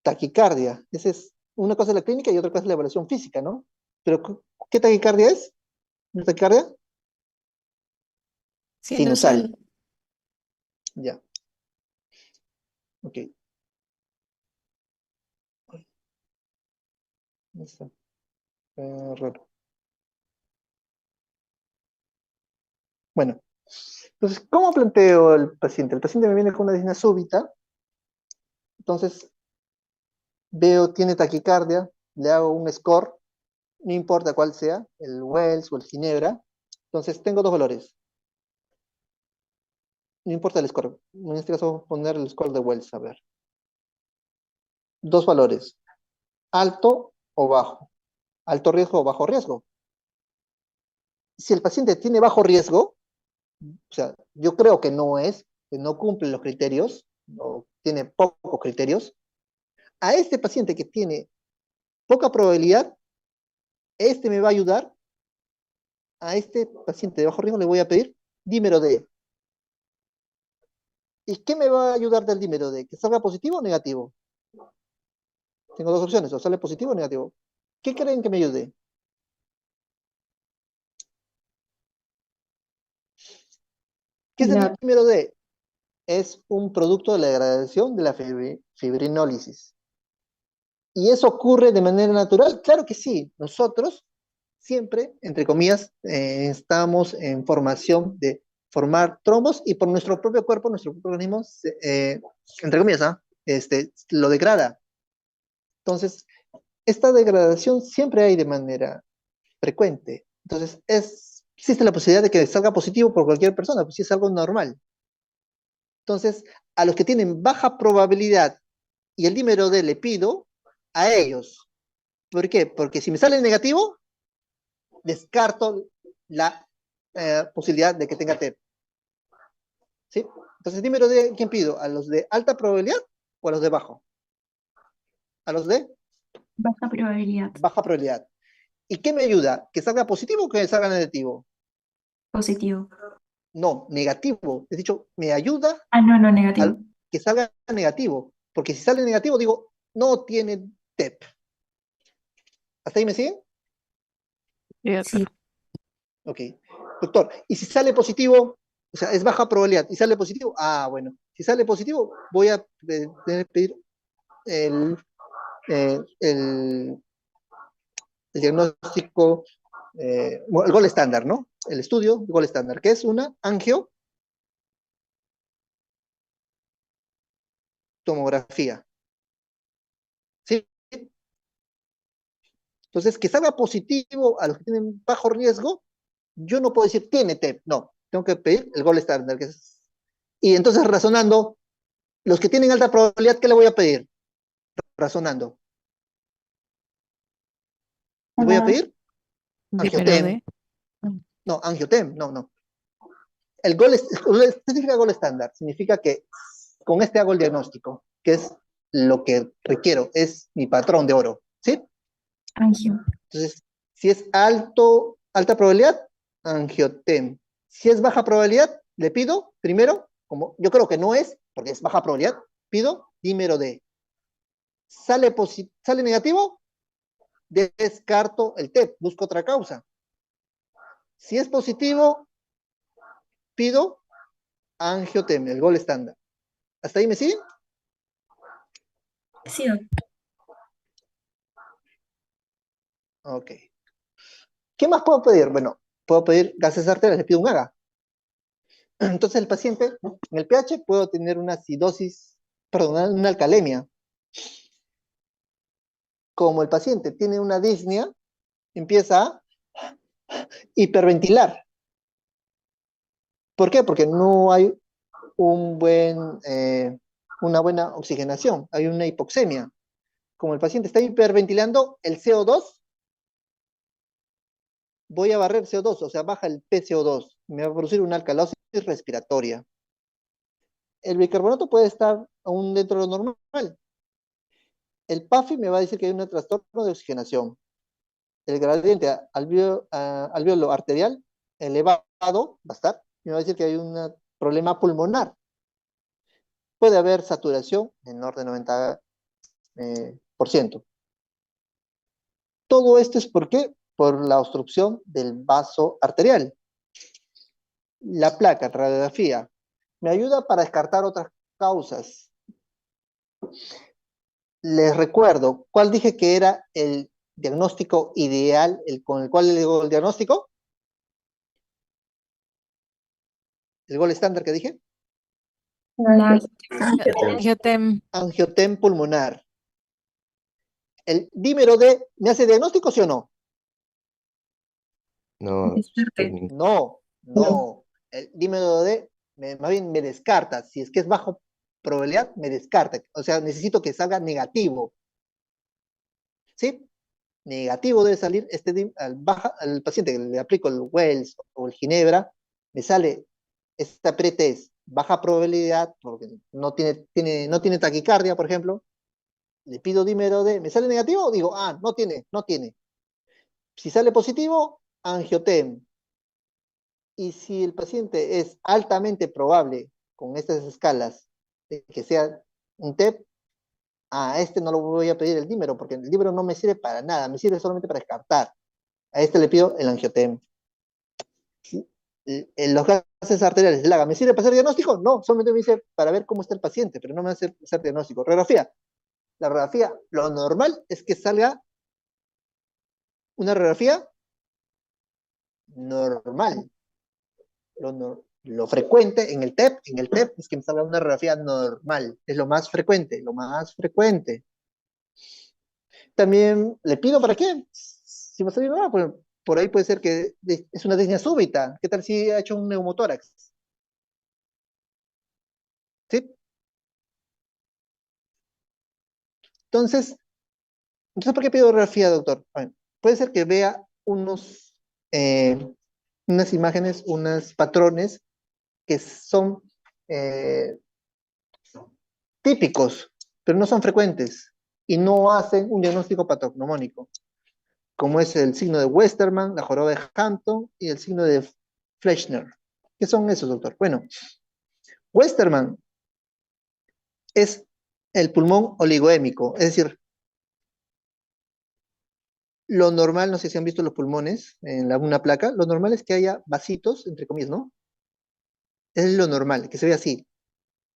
taquicardia. Esa es una cosa es la clínica y otra cosa es la evaluación física, ¿no? Pero, ¿qué taquicardia es? ¿Una taquicardia? Sinusal. Sinusal. Ya, ok. Está, raro. Bueno, entonces, ¿cómo planteo al paciente? El paciente me viene con una disnea súbita, entonces veo, tiene taquicardia, le hago un score, no importa cuál sea, el Wells o el Ginebra, entonces tengo dos valores, no importa el score, en este caso vamos a poner el score de Wells, a ver. Dos valores, alto o bajo, alto riesgo o bajo riesgo. Si el paciente tiene bajo riesgo, o sea, yo creo que no cumple los criterios, o tiene pocos criterios, a este paciente que tiene poca probabilidad, este me va a ayudar, a este paciente de bajo riesgo le voy a pedir dímero D. ¿Y qué me va a ayudar del dímero D? ¿Que salga positivo o negativo? Tengo dos opciones, o sale positivo o negativo. ¿Qué creen que me ayude? ¿Qué es el La, dímero D? Es un producto de la degradación de la fibrinólisis. ¿Y eso ocurre de manera natural? Claro que sí. Nosotros siempre, entre comillas, estamos en formación de formar trombos y por nuestro propio cuerpo, nuestro propio organismo, entre comillas, ¿ah? lo degrada. Entonces, esta degradación siempre hay de manera frecuente. Entonces, existe la posibilidad de que salga positivo por cualquier persona, pues si es algo normal. Entonces, a los que tienen baja probabilidad y el dímero D le pido, a ellos. ¿Por qué? Porque si me sale negativo, descarto la posibilidad de que tenga TEP. ¿Sí? Entonces, dímero D, ¿quién pido? ¿A los de alta probabilidad o a los de bajo? ¿A los de Baja probabilidad. baja probabilidad? ¿Y qué me ayuda? ¿Que salga positivo o que salga negativo? Positivo. No, negativo. Es dicho, me ayuda Ah, no, negativo. a que salga negativo. Porque si sale negativo, digo, no tiene TEP. ¿Hasta ahí me siguen? Sí, doctor. Sí. Ok. Doctor, ¿y si sale positivo? O sea, es baja probabilidad. ¿Y sale positivo? Ah, bueno. Si sale positivo, voy a pedir el, el diagnóstico, el gol estándar, ¿no? El estudio gol estándar, que es una angiotomografía. ¿Sí? Entonces, que salga positivo a los que tienen bajo riesgo, yo no puedo decir tiene TEP, no. Tengo que pedir el gol estándar. Y entonces, razonando, los que tienen alta probabilidad, ¿qué le voy a pedir? Razonando. ¿Les voy a pedir? Dímelo Angiotem. de. No, angiotem, no. ¿Qué significa gol estándar? Significa que con este hago el diagnóstico, que es lo que requiero, es mi patrón de oro, ¿sí? Angio. Entonces, si es alta probabilidad, angiotem. Si es baja probabilidad, le pido, primero, como yo creo que no es, porque es baja probabilidad, pido dímero D. Sale negativo, descarto el TEP, busco otra causa. Si es positivo, pido angiotem, el gol estándar. ¿Hasta ahí me siguen? Sí, doctor. Ok. ¿Qué más puedo pedir? Bueno, puedo pedir gases arteriales, le pido un AGA. Entonces el paciente, en el pH, puedo tener una acidosis, perdón, una alcalemia. Como el paciente tiene una disnea, empieza a hiperventilar. ¿Por qué? Porque no hay una buena oxigenación, hay una hipoxemia. Como el paciente está hiperventilando, el CO2, voy a barrer CO2, o sea, baja el PCO2, me va a producir una alcalosis respiratoria. El bicarbonato puede estar aún dentro de lo normal. El PAFI me va a decir que hay un trastorno de oxigenación. El gradiente alveolo arterial elevado va a estar, me va a decir que hay un problema pulmonar. Puede haber saturación menor de 90%. Todo esto es ¿por qué? Por la obstrucción del vaso arterial. La placa, radiografía, me ayuda para descartar otras causas. Les recuerdo, ¿cuál dije que era el diagnóstico ideal con el cual le digo el diagnóstico? ¿El gol estándar que dije? La Angiotem. Angiotem pulmonar. El dímero D, ¿me hace diagnóstico, sí o no? No, Descarte. No. El dímero D, más bien me descarta. Si es que es bajo probabilidad, me descarta. O sea, necesito que salga negativo. ¿Sí? Negativo debe salir al paciente que le aplico el Wells o el Ginebra, me sale esta pretest baja probabilidad, porque no tiene taquicardia, por ejemplo, le pido dímero D, ¿me sale negativo? Digo, no tiene. Si sale positivo, angiotem. Y si el paciente es altamente probable con estas escalas de que sea un TEP, a este no lo voy a pedir el dímero, porque el dímero no me sirve para nada, me sirve solamente para descartar. A este le pido el angiotem. Los gases arteriales, el AGA, ¿me sirve para hacer diagnóstico? No, solamente me dice para ver cómo está el paciente, pero no me hace hacer diagnóstico. Radiografía. La radiografía, lo normal es que salga una radiografía normal. Lo frecuente en el TEP es que me salga una radiografía normal, es lo más frecuente, lo más frecuente. También le pido para qué, si me sale normal, pues, por ahí puede ser que es una disnea súbita, ¿qué tal si ha hecho un neumotórax? ¿Sí? Entonces, ¿por qué pido radiografía, doctor? Bueno, puede ser que vea eh, unas imágenes, unos patrones que son eh, típicos, pero no son frecuentes y no hacen un diagnóstico patognomónico, como es el signo de Westermann, la joroba de Hampton y el signo de Fleischner. ¿Qué son esos, doctor? Bueno, Westermann es el pulmón oligoémico, es decir, lo normal, no sé si han visto los pulmones en una placa, lo normal es que haya vasitos, entre comillas, ¿no? Es lo normal, que se ve así,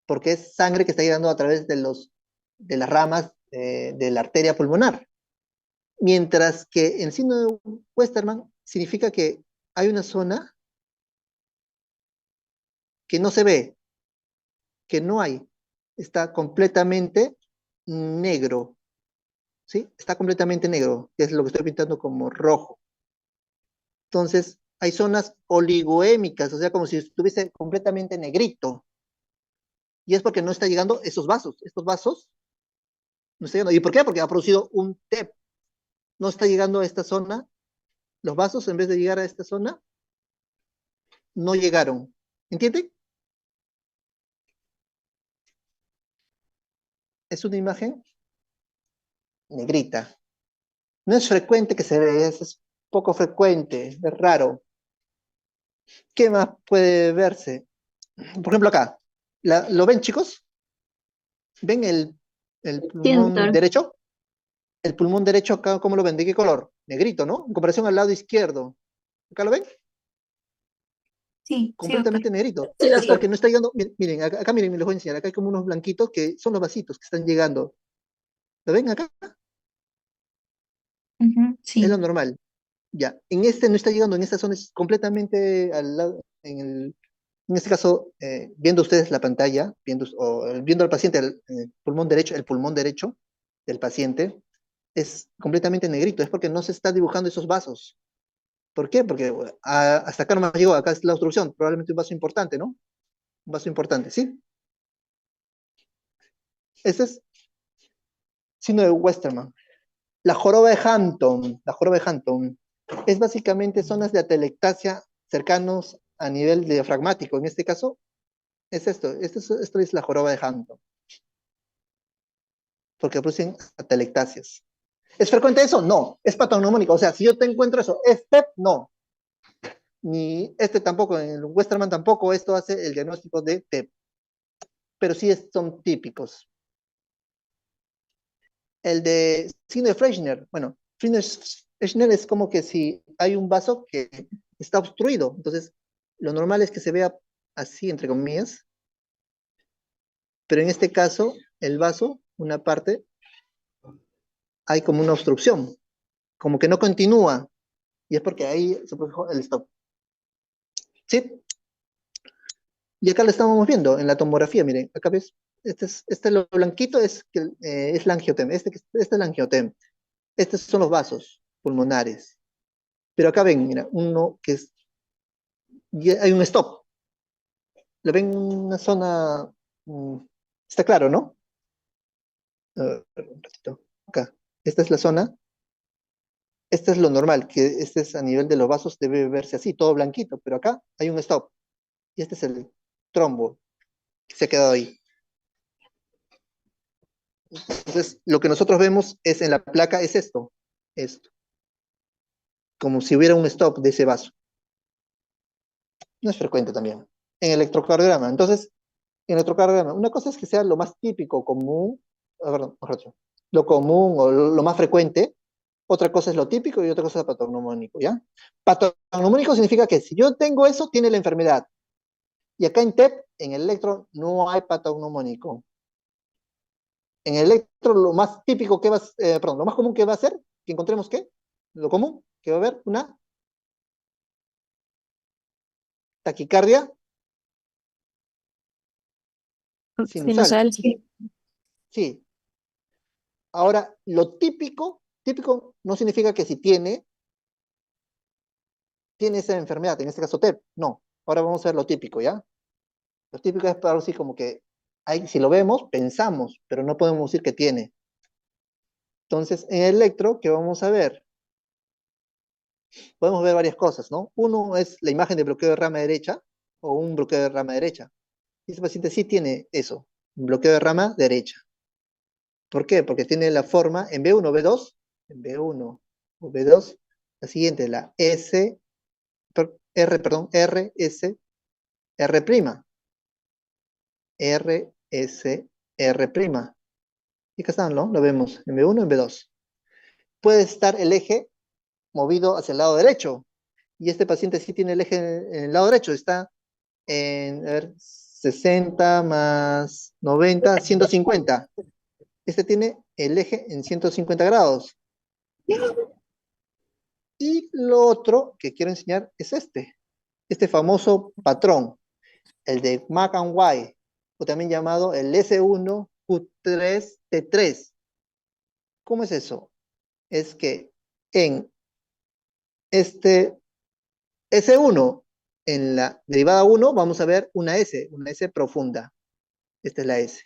porque es sangre que está llegando a través de las ramas de la arteria pulmonar. Mientras que el signo de Westermann significa que hay una zona que no se ve, que no hay, está completamente negro, ¿sí? Está completamente negro, que es lo que estoy pintando como rojo. Entonces, hay zonas oligoémicas, o sea, como si estuviese completamente negrito. Y es porque no está llegando estos vasos no está llegando. ¿Y por qué? Porque ha producido un TEP. No está llegando a esta zona, los vasos en vez de llegar a esta zona, no llegaron. ¿Entienden? Es una imagen negrita. No es frecuente que se vea, es poco frecuente, es raro. ¿Qué más puede verse? Por ejemplo, acá. ¿Lo ven, chicos? ¿Ven el Sí, pulmón doctor. derecho? El pulmón derecho acá, ¿cómo lo ven? ¿De qué color? Negrito, ¿no? En comparación al lado izquierdo. ¿Acá lo ven? Sí, sí, doctor. Completamente negrito. Sí, doctor. Porque no está llegando. Miren, acá miren, les voy a enseñar. Acá hay como unos blanquitos que son los vasitos que están llegando. ¿Lo ven acá? Ujú, Es lo sí. normal. Ya. En este no está llegando, en esta zona es completamente al lado, en este caso, viendo ustedes la pantalla, viendo al paciente, el pulmón derecho del paciente, es completamente negrito, es porque no se está dibujando esos vasos. ¿Por qué? Porque hasta acá no me llegó, acá es la obstrucción, probablemente un vaso importante, ¿no? Un vaso importante, ¿sí? Ese es signo de Westermann. La joroba de Hampton, es básicamente zonas de atelectasia cercanos a nivel diafragmático. En este caso, es esto es la joroba de Hampton, porque producen atelectasias. ¿Es frecuente eso? No. ¿Es patognomónico? O sea, si yo te encuentro eso, ¿es TEP? No. Ni este tampoco, en el Westermann tampoco, esto hace el diagnóstico de TEP. Pero sí son típicos. El de signo de Fleischner, bueno, Fleischner es como que si hay un vaso que está obstruido, entonces lo normal es que se vea así, entre comillas, pero en este caso, el vaso, una parte, hay como una obstrucción, como que no continúa, y es porque ahí se produjo el stop. ¿Sí? Y acá lo estamos viendo en la tomografía, miren, acá ves, lo blanquito es la angiotem, este es la angiotem, estos son los vasos pulmonares. Pero acá ven, mira, uno que es, y hay un stop. Lo ven en una zona, está claro, ¿no? Un ratito, acá. Esta es la zona, este es lo normal, que este es a nivel de los vasos, debe verse así, todo blanquito, pero acá hay un stop. Y este es el trombo que se ha quedado ahí. Entonces, lo que nosotros vemos es en la placa es esto, como si hubiera un stop de ese vaso. No es frecuente también. En electrocardiograma, entonces, en electrocardiograma, una cosa es que sea lo más típico, común, perdón, lo común o lo más frecuente, otra cosa es lo típico y otra cosa es el patognomónico, ¿ya? Patognomónico significa que si yo tengo eso, tiene la enfermedad. Y acá en TEP, en el electro, no hay patognomónico. En el electro, lo más típico que lo más común que va a ser, que encontremos ¿qué? Lo común, que va a haber una taquicardia Sinusal. Sinusal. Sí. Ahora, lo típico no significa que si tiene esa enfermedad, en este caso TEP. No. Ahora vamos a ver lo típico, ¿ya? Lo típico es algo así como que si lo vemos, pensamos, pero no podemos decir que tiene. Entonces, en el electro, ¿qué vamos a ver? Podemos ver varias cosas, ¿no? Uno es la imagen de bloqueo de rama derecha o un bloqueo de rama derecha. Y este paciente sí tiene eso, un bloqueo de rama derecha. ¿Por qué? Porque tiene la forma en B1 o B2, en B1 o B2, la siguiente, la R, S, R', R, S, R'. Y acá están, ¿no? Lo vemos en B1 y en B2. Puede estar el eje movido hacia el lado derecho. Y este paciente sí tiene el eje en el lado derecho. Está en, a ver, 60 más 90, 150. Este tiene el eje en 150 grados. Y lo otro que quiero enseñar es este famoso patrón, el de Mac&Y, o también llamado el S1 Q3 T3. ¿Cómo es eso? Es que en este S1, en la derivada 1, vamos a ver una S profunda. Esta es la S.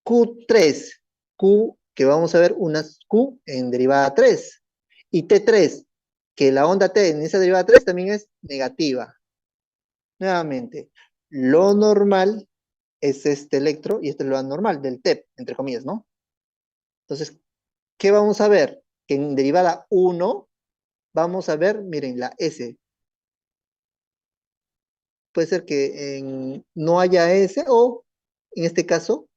Q3, Q, que vamos a ver una Q en derivada 3. Y T3, que la onda T en esa derivada 3 también es negativa. Nuevamente, lo normal es este electro y este es lo anormal del TEP, entre comillas, ¿no? Entonces, ¿qué vamos a ver? Que en derivada 1 vamos a ver, miren, la S. Puede ser que no haya S o, en este caso,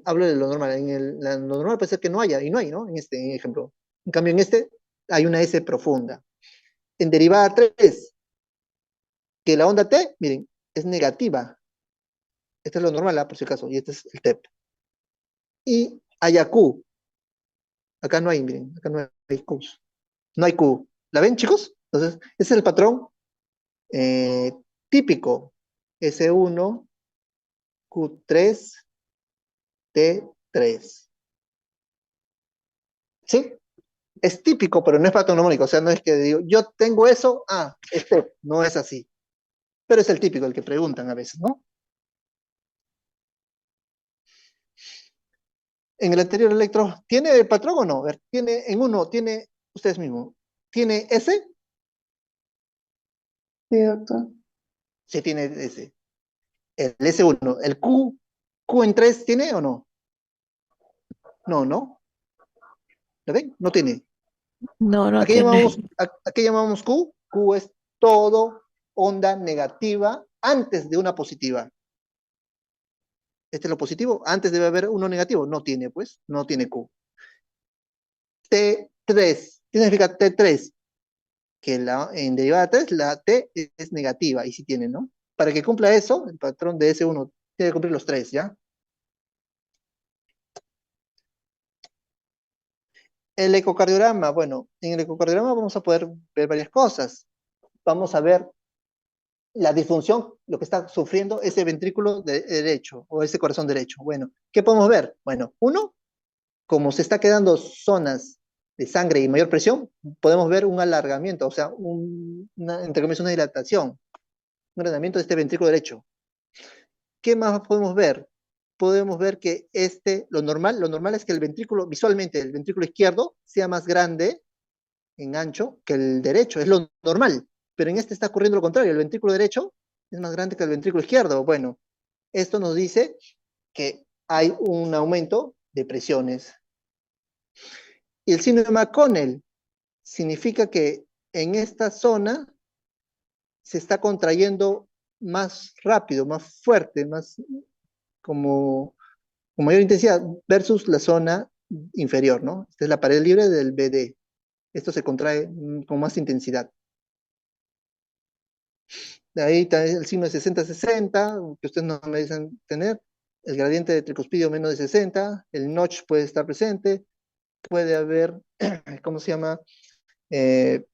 hablo de lo normal. Lo normal puede ser que no haya, y no hay, ¿no? En este ejemplo. En cambio, en este hay una S profunda. En derivada 3, que la onda T, miren, es negativa. Esto es lo normal, por si acaso, y este es el TEP. Y haya Q. Acá no hay, miren, acá no hay Q. No hay Q. ¿La ven, chicos? Entonces, ese es el patrón típico. S1, Q3, T3. ¿Sí? Es típico, pero no es patrón armónico. O sea, no es que digo, yo tengo eso, no es así. Pero es el típico, el que preguntan a veces, ¿no? En el anterior electro, ¿tiene el patrón o no? A ver, tiene ustedes mismos, ¿tiene S? Sí, doctor. Sí, tiene S. El S1, el Q en 3, ¿tiene o no? No, ¿no? ¿La ven? No tiene. No, no ¿A qué tiene. llamamos Q? Q es todo onda negativa antes de una positiva. Este es lo positivo. Antes debe haber uno negativo. No tiene, pues. No tiene Q. T3. ¿Qué significa T3? Que en derivada 3 la T es negativa. Y sí tiene, ¿no? Para que cumpla eso, el patrón de S1 tiene que cumplir los 3, ¿ya? El ecocardiograma. Bueno, en el ecocardiograma vamos a poder ver varias cosas. Vamos a ver la disfunción, lo que está sufriendo ese ventrículo derecho o ese corazón derecho. Bueno, ¿qué podemos ver? Bueno, uno, como se está quedando zonas de sangre y mayor presión, podemos ver un alargamiento, o sea, entre comillas, una dilatación, un agrandamiento de este ventrículo derecho. ¿Qué más podemos ver? Podemos ver que lo normal es que el ventrículo, visualmente, el ventrículo izquierdo sea más grande en ancho que el derecho, es lo normal. Pero en este está ocurriendo lo contrario, el ventrículo derecho es más grande que el ventrículo izquierdo. Bueno, esto nos dice que hay un aumento de presiones. Y el síndrome de McConnell significa que en esta zona se está contrayendo más rápido, más fuerte, más como con mayor intensidad versus la zona inferior, ¿no? Esta es la pared libre del BD. Esto se contrae con más intensidad. De ahí también el signo de 60-60, que ustedes no me dicen tener. El gradiente de tricuspidio menos de 60. El notch puede estar presente. Puede haber, ¿cómo se llama? Puede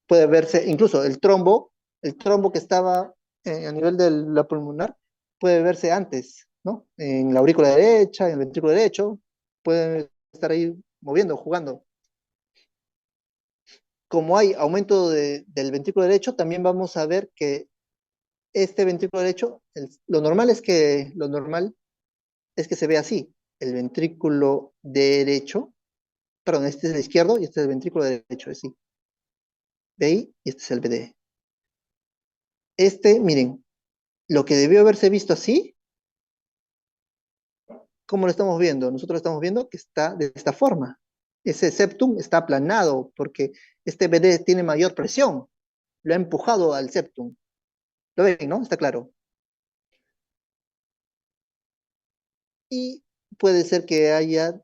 verse incluso el trombo que estaba a nivel de la pulmonar, puede verse antes, ¿no? En la aurícula derecha, en el ventrículo derecho, pueden estar ahí moviendo, jugando. Como hay aumento del ventrículo derecho, también vamos a ver que este ventrículo derecho, lo normal es que se vea así. El ventrículo derecho, perdón, este es el izquierdo y este es el ventrículo derecho, es así. BI y este es el BD. Miren, lo que debió haberse visto así, ¿cómo lo estamos viendo? Nosotros lo estamos viendo que está de esta forma. Ese septum está aplanado porque este BD tiene mayor presión. Lo ha empujado al septum. ¿Lo ven, no? Está claro. Y puede ser que haya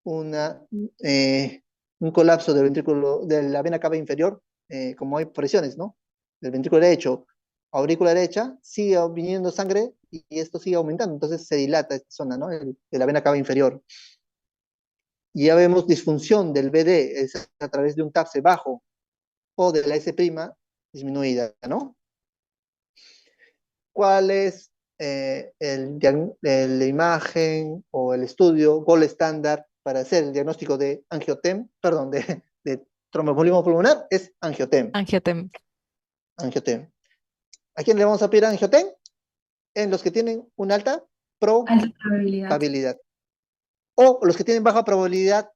un colapso del ventrículo, de la vena cava inferior, como hay presiones, ¿no? Del ventrículo derecho, aurícula derecha, sigue viniendo sangre y esto sigue aumentando, entonces se dilata esta zona, ¿no? De la vena cava inferior. Y ya vemos disfunción del BD, es a través de un TAPSE bajo o de la S' disminuida, ¿no? ¿Cuál es la imagen o el estudio gold estándar para hacer el diagnóstico de angiotem, perdón, de tromboembolismo pulmonar? Es angiotem. Angiotem. Angiotem. ¿A quién le vamos a pedir angiotem? En los que tienen una alta Alta probabilidad. probabilidad. O los que tienen baja probabilidad,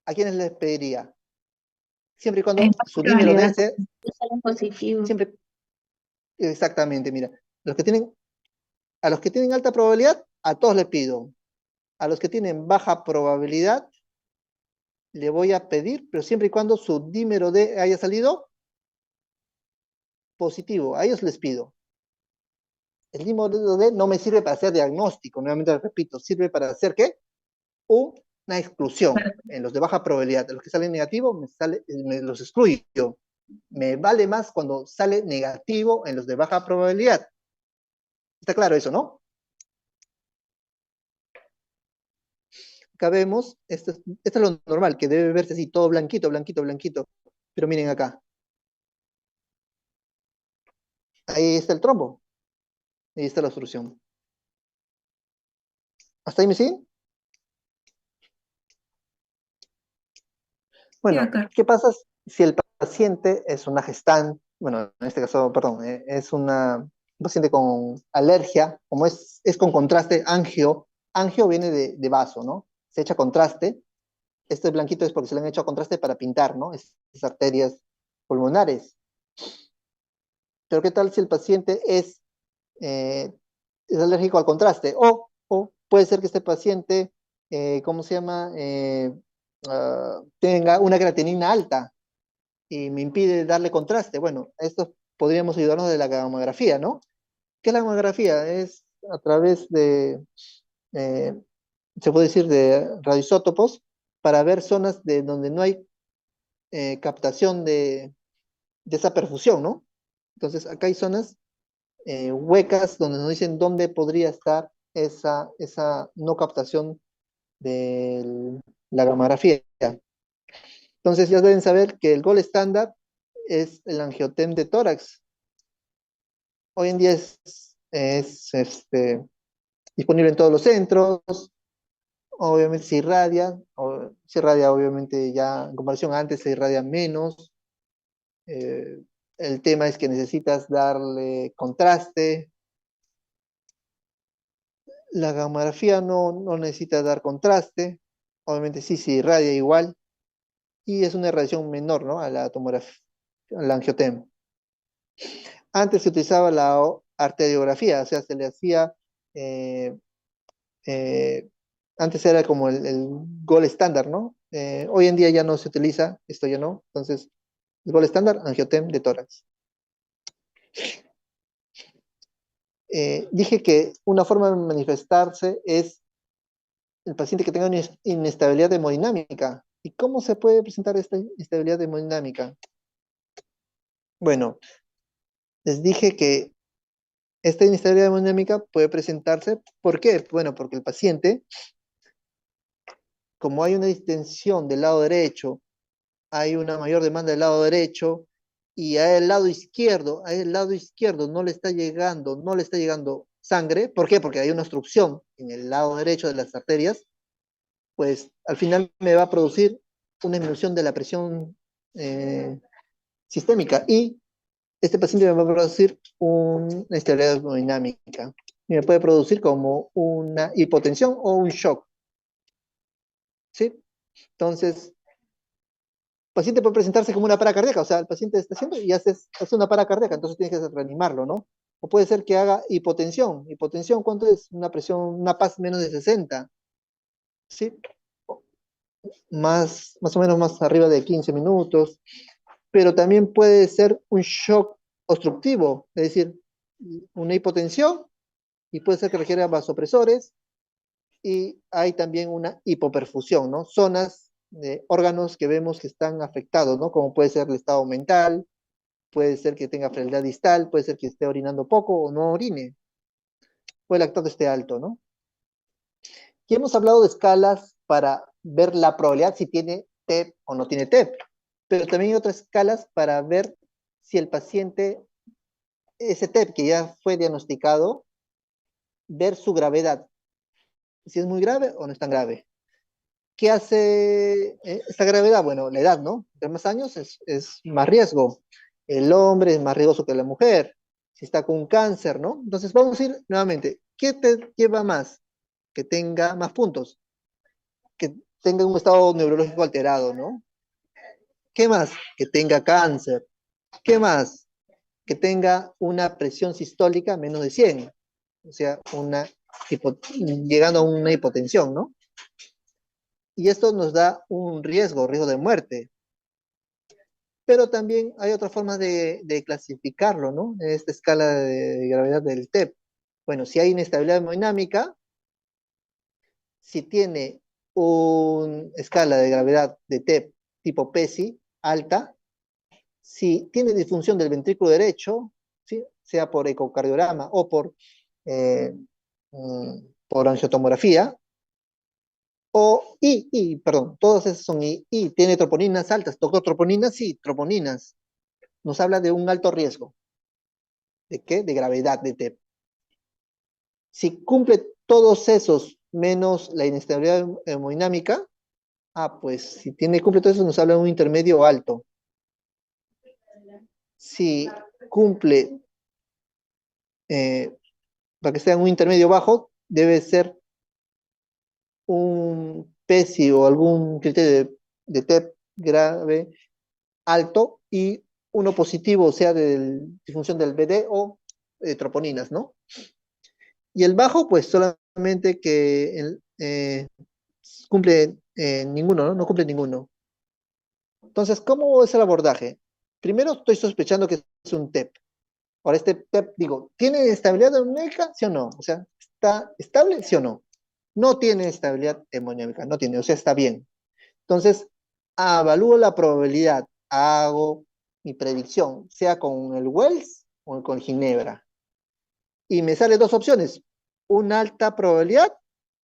¿a quiénes les pediría? Siempre y cuando su dímero D sea positivo. siempre, exactamente, mira, a los que tienen alta probabilidad, a todos les pido. A los que tienen baja probabilidad, le voy a pedir, pero siempre y cuando su dímero D haya salido positivo, a ellos les pido. El dímero D no me sirve para hacer diagnóstico, nuevamente repito, sirve para hacer ¿qué? Una exclusión. En los de baja probabilidad, de los que salen negativos, me los excluyo. Me vale más cuando sale negativo en los de baja probabilidad. ¿Está claro eso, no? Acá vemos, esto es lo normal, que debe verse así, todo blanquito, blanquito, blanquito. Pero miren acá. Ahí está el trombo. Ahí está la obstrucción. ¿Hasta ahí me siguen? Bueno, doctor. ¿qué pasa si el paciente es una gestante? Bueno, en este caso, perdón, es un paciente con alergia, como es con contraste, angio. Angio viene de vaso, ¿no? Se echa contraste. Este blanquito es porque se le han hecho contraste para pintar, ¿no? Esas arterias pulmonares. Pero ¿qué tal si el paciente es alérgico al contraste? O puede ser que este paciente, ¿cómo se llama? Tenga una creatinina alta y me impide darle contraste. Bueno, esto podríamos ayudarnos de la gamografía, ¿no? ¿Qué es la gamografía? Es a través eh, se puede decir, de radioisótopos para ver zonas de donde no hay captación de esa perfusión, ¿no? Entonces, acá hay zonas huecas donde nos dicen dónde podría estar esa no captación de la gamografía. Entonces ya deben saber que el gold estándar es el angiotem de tórax. Hoy en día es disponible en todos los centros, obviamente se irradia obviamente ya en comparación a antes se irradia menos. El tema es que necesitas darle contraste. La gamografía no necesita dar contraste, obviamente sí se irradia igual, y es una irradiación menor, ¿no? A la tomografía, al angiotem. Antes se utilizaba la arteriografía, o sea, se le hacía, eh, eh, antes era como el gol estándar, ¿no? Hoy en día ya no se utiliza, esto ya no, entonces, el gol estándar, angiotem de tórax. Dije que una forma de manifestarse es el paciente que tenga una inestabilidad hemodinámica. ¿Y cómo se puede presentar esta inestabilidad hemodinámica? Bueno, les dije que esta inestabilidad hemodinámica puede presentarse, ¿por qué? Bueno, porque el paciente, como hay una distensión del lado derecho, hay una mayor demanda del lado derecho, y al lado izquierdo, no le está llegando sangre. ¿Por qué? Porque hay una obstrucción en el lado derecho de las arterias, pues al final me va a producir una disminución de la presión sistémica, y este paciente me va a producir una inestabilidad hemodinámica y me puede producir como una hipotensión o un shock, ¿sí? Entonces, el paciente puede presentarse como una parada cardíaca, o sea, el paciente está haciendo y hace una parada cardíaca, entonces tienes que reanimarlo, ¿no? O puede ser que haga hipotensión. Hipotensión, ¿cuánto es? Una presión, una PAS menos de 60, ¿sí? Más o menos más arriba de 15 minutos, pero también puede ser un shock obstructivo, es decir, una hipotensión, y puede ser que requiera vasopresores, y hay también una hipoperfusión, ¿no? Zonas de órganos que vemos que están afectados, ¿no? Como puede ser el estado mental, puede ser que tenga fragilidad distal, puede ser que esté orinando poco o no orine, o el lactato esté alto, ¿no? Y hemos hablado de escalas para ver la probabilidad si tiene TEP o no tiene TEP, pero también hay otras escalas para ver si el paciente, ese TEP que ya fue diagnosticado, ver su gravedad, si es muy grave o no es tan grave. ¿Qué hace esta gravedad? Bueno, la edad, ¿no? De más años es más riesgo. El hombre es más riesgoso que la mujer. Si está con un cáncer, ¿no? Entonces vamos a ir nuevamente. ¿Qué te lleva más? Que tenga más puntos, que tenga un estado neurológico alterado, ¿no? ¿Qué más? Que tenga cáncer. ¿Qué más? Que tenga una presión sistólica menos de 100, o sea, llegando a una hipotensión, ¿no? Y esto nos da un riesgo de muerte. Pero también hay otras formas de clasificarlo, ¿no? En esta escala de gravedad del TEP. Bueno, si hay inestabilidad hemodinámica, si tiene una escala de gravedad de TEP tipo PESI alta, si tiene disfunción del ventrículo derecho, ¿sí? Sea por ecocardiograma o eh, por angiotomografía, perdón, todos esos son y tiene troponinas altas. ¿Tocó troponinas? Sí, troponinas. Nos habla de un alto riesgo. ¿De qué? De gravedad de TEP. Si cumple todos esos menos la inestabilidad hemodinámica, pues si cumple todo eso, nos habla de un intermedio alto. Si cumple, para que sea un intermedio bajo, debe ser un PESI o algún criterio de TEP grave alto, y uno positivo, o sea, de disfunción del BD o troponinas, ¿no? Y el bajo, pues solamente que cumple ninguno, ¿no? No cumple ninguno. Entonces, ¿cómo es el abordaje? Primero estoy sospechando que es un TEP. Ahora, este TEP, digo, ¿tiene estabilidad hemodinámica? ¿Sí o no? O sea, ¿está estable? ¿Sí o no? No tiene estabilidad hemodinámica, no tiene, o sea, está bien. Entonces, evalúo la probabilidad, hago mi predicción, sea con el Wells o con Ginebra. Y me sale dos opciones, una alta probabilidad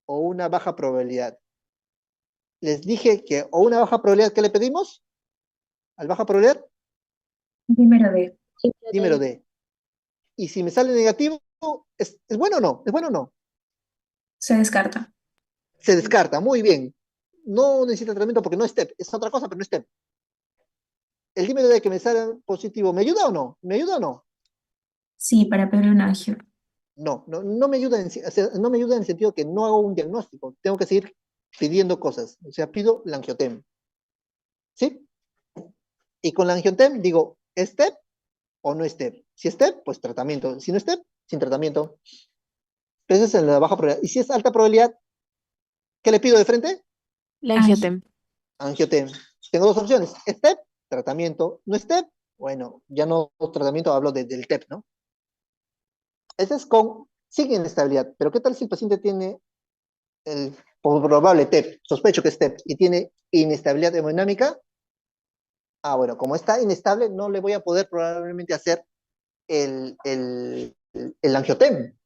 o una baja probabilidad. Les dije que, o una baja probabilidad, ¿qué le pedimos? Al baja probabilidad, Dímelo D. dímelo D. Y si me sale negativo, ¿es bueno o no? ¿Es bueno o no? Se descarta. Se descarta, muy bien. No necesita tratamiento porque no es TEP, es otra cosa, pero no es TEP. El dímelo D que me sale positivo, ¿me ayuda o no? ¿Me ayuda o no? Sí, para peronagio. No me ayuda o sea, no me ayuda en el sentido que no hago un diagnóstico. Tengo que seguir pidiendo cosas. O sea, pido la angiotem. ¿Sí? Y con la angiotem digo, ¿es TEP o no es TEP? Si es TEP, pues tratamiento. Si no es TEP, sin tratamiento. Esa es la baja probabilidad. Y si es alta probabilidad, ¿qué le pido de frente? La Ay, angiotem. Angiotem. Tengo dos opciones. ¿Es TEP? Tratamiento. ¿No es TEP? Bueno, ya no tratamiento, hablo del TEP, ¿no? Ese es sin inestabilidad. Pero ¿qué tal si el paciente tiene el probable TEP, sospecho que es TEP, y tiene inestabilidad hemodinámica? Bueno, como está inestable, no le voy a poder probablemente hacer el angiotem.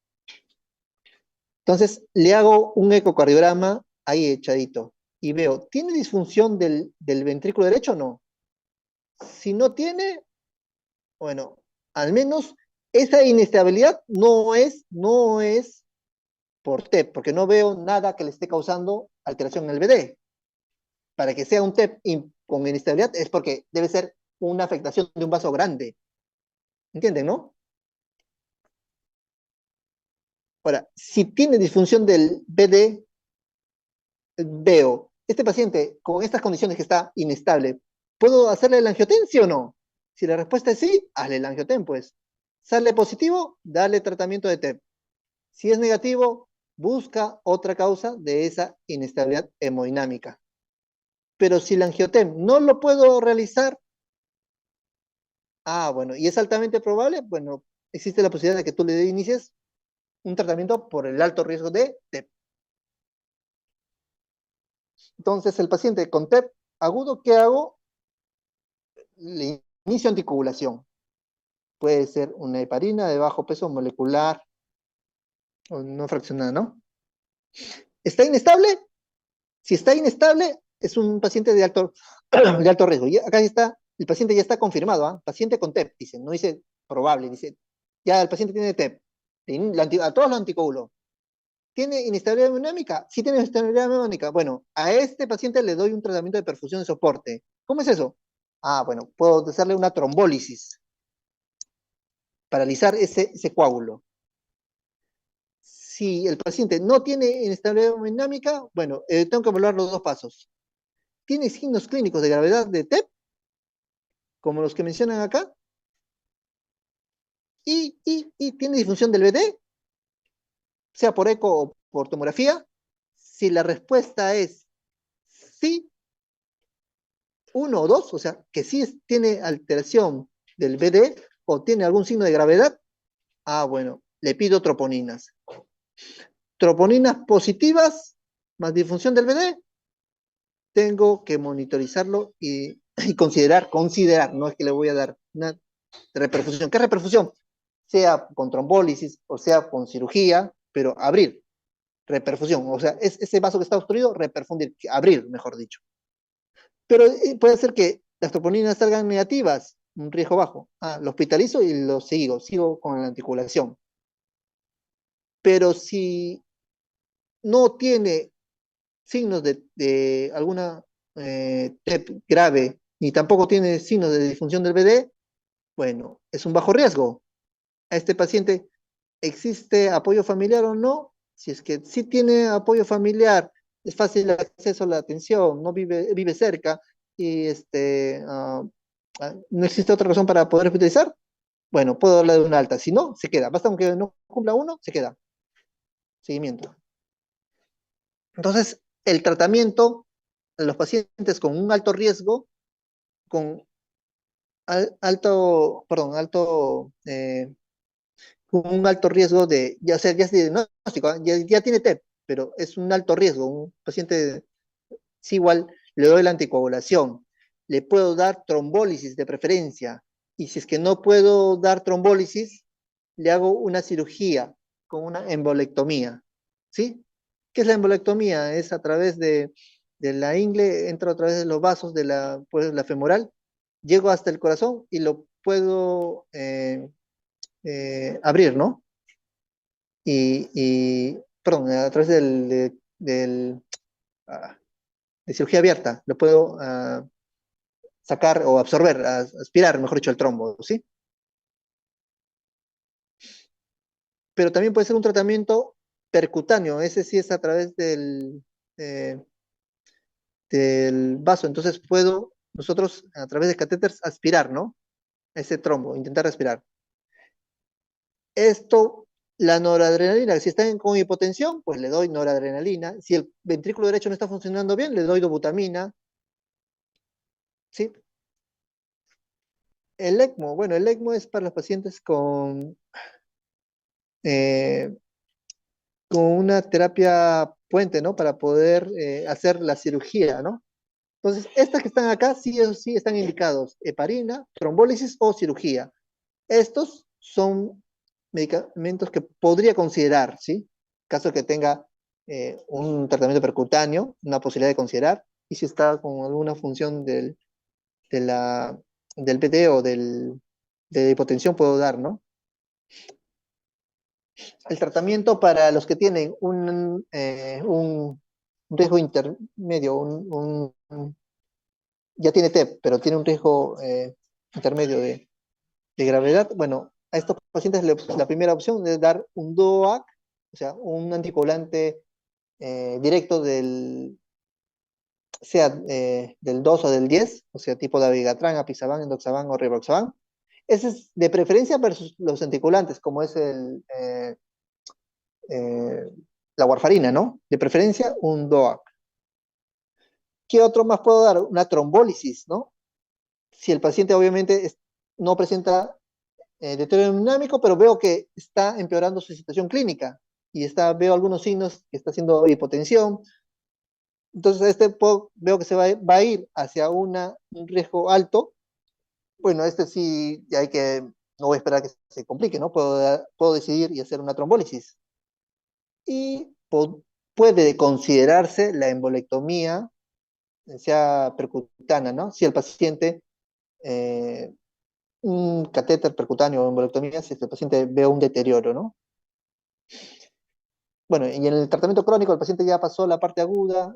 Entonces, le hago un ecocardiograma ahí echadito y veo, ¿tiene disfunción del ventrículo derecho o no? Si no tiene, Bueno, al menos esa inestabilidad no es por TEP, porque no veo nada que le esté causando alteración en el BD. Para que sea un TEP con inestabilidad es porque debe ser una afectación de un vaso grande. ¿Entienden, no? Ahora, si tiene disfunción del BD, veo, este paciente con estas condiciones que está inestable, ¿puedo hacerle el angioten, sí o no? Si la respuesta es sí, hazle el angioten, pues. Sale positivo, dale tratamiento de TEP. Si es negativo, busca otra causa de esa inestabilidad hemodinámica. Pero si el angiotem no lo puedo realizar, bueno, y es altamente probable, bueno, existe la posibilidad de que tú le inicies un tratamiento por el alto riesgo de TEP. Entonces, el paciente con TEP agudo, ¿qué hago? Le inicio anticoagulación. Puede ser una heparina de bajo peso molecular o no fraccionada, ¿no? ¿Está inestable? Si está inestable, es un paciente de alto, de alto riesgo. Y acá está, el paciente ya está confirmado, ¿ah? Paciente con TEP, dice, no dice probable, dice, ya el paciente tiene TEP. A todos los anticoagulo. ¿Tiene inestabilidad hemodinámica? Sí tiene inestabilidad hemodinámica. Bueno, a este paciente le doy un tratamiento de perfusión de soporte. ¿Cómo es eso? Bueno, puedo hacerle una trombólisis, paralizar ese coágulo. Si el paciente no tiene inestabilidad hemodinámica, bueno, tengo que evaluar los dos pasos. ¿Tiene signos clínicos de gravedad de TEP? Como los que mencionan acá, y tiene disfunción del BD, sea por eco o por tomografía. Si la respuesta es sí, uno o dos, o sea, que sí tiene alteración del BD o tiene algún signo de gravedad, bueno, le pido troponinas. Troponinas positivas más disfunción del BD, tengo que monitorizarlo y considerar, no es que le voy a dar una reperfusión. ¿Qué reperfusión? Sea con trombólisis o sea con cirugía, pero abrir, reperfusión, o sea, es ese vaso que está obstruido, reperfundir, abrir, mejor dicho. Pero puede ser que las troponinas salgan negativas, un riesgo bajo. Lo hospitalizo y lo sigo con la anticoagulación. Pero si no tiene signos de alguna TEP grave, ni tampoco tiene signos de disfunción del BD, bueno, es un bajo riesgo. A este paciente, ¿existe apoyo familiar o no? Si es que sí tiene apoyo familiar, es fácil el acceso a la atención, no vive cerca y no existe otra razón para poder hospitalizar, bueno, puedo darle de una alta. Si no, se queda. Basta aunque no cumpla uno, se queda. Seguimiento. Entonces, el tratamiento a los pacientes con un alto riesgo, con con un alto riesgo de, ya sea, ya es diagnóstico, ya tiene TEP, pero es un alto riesgo, un paciente, sí, igual le doy la anticoagulación, le puedo dar trombólisis de preferencia, y si es que no puedo dar trombólisis, le hago una cirugía con una embolectomía, ¿sí? ¿Qué es la embolectomía? Es a través de la ingle, entro a través de los vasos de la femoral, llego hasta el corazón y lo puedo abrir, ¿no? Perdón, a través de cirugía abierta, lo puedo sacar o absorber, aspirar, mejor dicho, el trombo, ¿sí? Pero también puede ser un tratamiento percutáneo, ese sí es a través del vaso, entonces puedo nosotros a través de catéteres aspirar, ¿no? Ese trombo, intentar respirar. Esto, la noradrenalina, si están con hipotensión, pues le doy noradrenalina. Si el ventrículo derecho no está funcionando bien, le doy dobutamina. ¿Sí? El ECMO, bueno, el ECMO es para los pacientes eh, con una terapia puente, ¿no? Para poder hacer la cirugía, ¿no? Entonces, estas que están acá sí o sí están indicados, heparina, trombólisis o cirugía. Estos son medicamentos que podría considerar, ¿sí? Caso que tenga un tratamiento percutáneo, una posibilidad de considerar, y si está con alguna función del PT o de hipotensión puedo dar, ¿no? El tratamiento para los que tienen un riesgo intermedio, ya tiene TEP, pero tiene un riesgo intermedio de gravedad, bueno, a estos pacientes la primera opción es dar un DOAC, o sea, un anticoagulante directo sea del 2 o del 10, o sea, tipo dabigatran, apixaban, endoxaban o rivaroxaban. Ese es de preferencia versus los anticoagulantes, como es eh, la warfarina, ¿no? De preferencia un DOAC. ¿Qué otro más puedo dar? Una trombólisis, ¿no? Si el paciente obviamente no presenta deterioro dinámico, pero veo que está empeorando su situación clínica y veo algunos signos que está haciendo hipotensión. Entonces, veo que va a ir hacia un riesgo alto. Bueno, sí, ya no voy a esperar a que se complique, ¿no? Puedo decidir y hacer una trombólisis. Y puede considerarse la embolectomía, sea percutánea, ¿no? Si el paciente un catéter percutáneo o embolectomía si el paciente ve un deterioro, ¿no? Bueno, y en el tratamiento crónico el paciente ya pasó la parte aguda,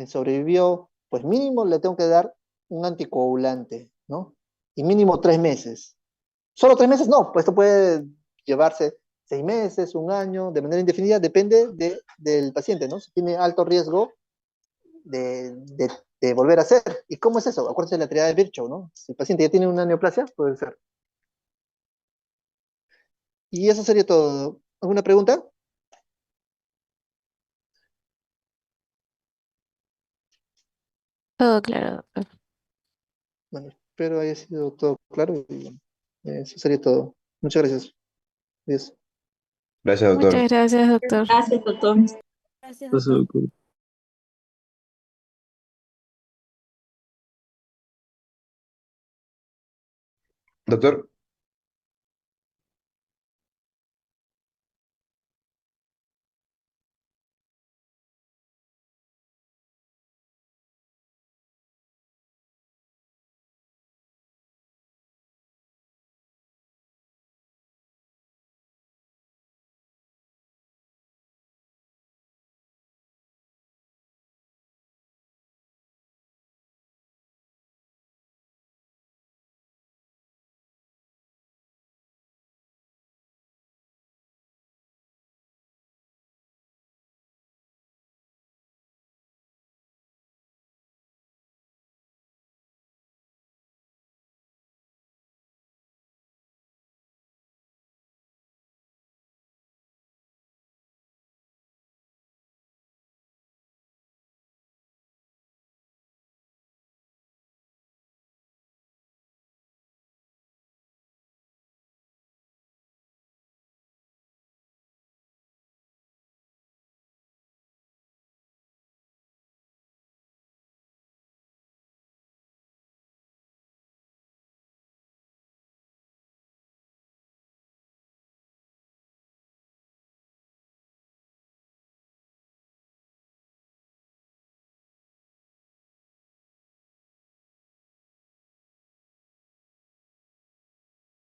sobrevivió, pues mínimo le tengo que dar un anticoagulante, ¿no? Y mínimo 3 meses. ¿Solo 3 meses? No, pues esto puede llevarse 6 meses, un año, de manera indefinida, depende del paciente, ¿no? Si tiene alto riesgo de volver a hacer. ¿Y cómo es eso? Acuérdense de la triada de Virchow, ¿no? Si el paciente ya tiene una neoplasia, puede ser. Y eso sería todo. ¿Alguna pregunta? Todo claro, doctor. Bueno, espero haya sido todo claro y bueno, eso sería todo. Muchas gracias. Adiós. Gracias, Muchas doctor. gracias, doctor. Gracias, doctor. Gracias, Gracias, doctor. doctor. Doctor,